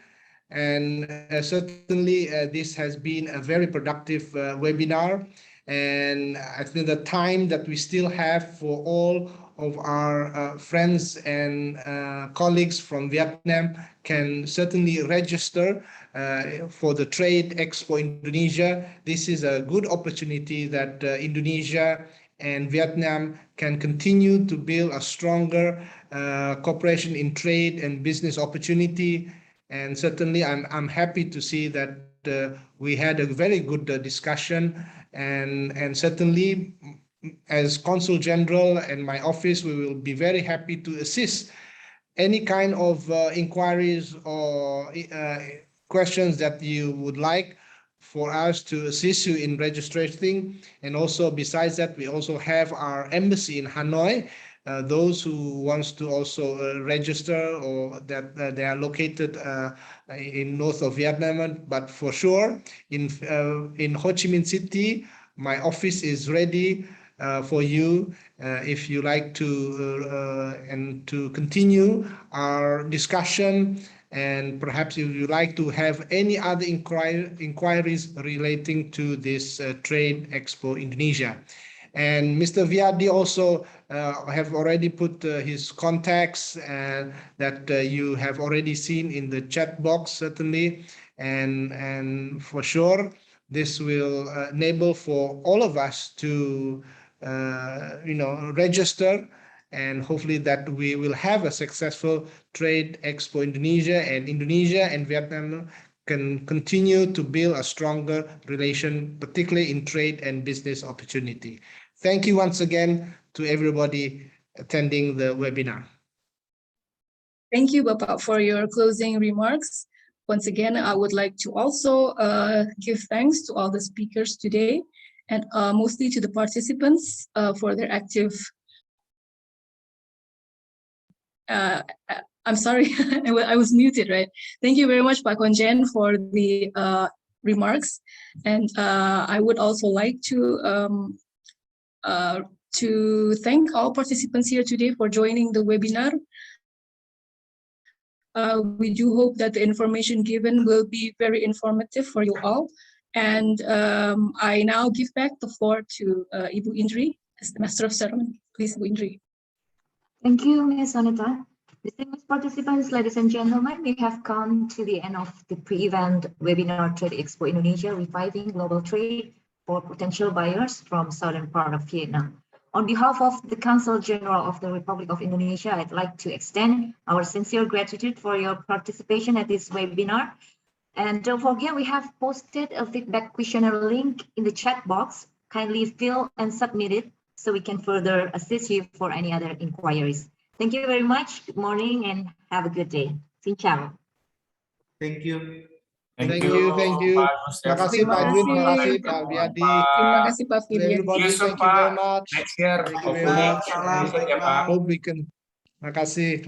And certainly this has been a very productive webinar. And I think the time that we still have for all of our friends and colleagues from Vietnam can certainly register for the Trade Expo Indonesia. This is a good opportunity that Indonesia and Vietnam can continue to build a stronger cooperation in trade and business opportunity. And certainly I'm happy to see that we had a very good discussion, and certainly as Consul General and my office, we will be very happy to assist any kind of inquiries or questions that you would like for us to assist you in registering. And also besides that, we also have our embassy in Hanoi. Those who wants to also register, or that they are located in north of Vietnam, but for sure in Ho Chi Minh City, my office is ready for you if you like to and to continue our discussion, and perhaps if you like to have any other inquiries relating to this Trade Expo Indonesia. And Mr. Viadi also have already put his contacts that you have already seen in the chat box, certainly. And for sure, this will enable for all of us to register, and hopefully that we will have a successful Trade Expo Indonesia, and Indonesia and Vietnam can continue to build a stronger relation, particularly in trade and business opportunity. Thank you once again to everybody attending the webinar. Thank you, Bapak, for your closing remarks. Once again, I would like to also give thanks to all the speakers today, and mostly to the participants for their active. I'm sorry, I was muted, right? Thank you very much, Pak Konjen, for the remarks. And I would also like to thank all participants here today for joining the webinar. We do hope that the information given will be very informative for you all. And I now give back the floor to Ibu Indri as the Master of Ceremony. Please, Ibu Indri. Thank you, Ms. Sonita. Distinguished participants, ladies and gentlemen, we have come to the end of the pre-event webinar Trade Expo Indonesia, Reviving Global Trade for Potential Buyers from Southern part of Vietnam. On behalf of the Council General of the Republic of Indonesia, I'd like to extend our sincere gratitude for your participation at this webinar. And don't forget, we have posted a feedback questionnaire link in the chat box. Kindly fill and submit it so we can further assist you for any other inquiries. Thank you very much. Good morning and have a good day. Xin chào. Thank you. Thank you. Terima kasih Pak Edwin, terima kasih Pak Wiadi. Terima kasih Pak Wiadi. Everybody, thank you very much. Next year, Thank you very much. Salam, Hope we can. Terima kasih.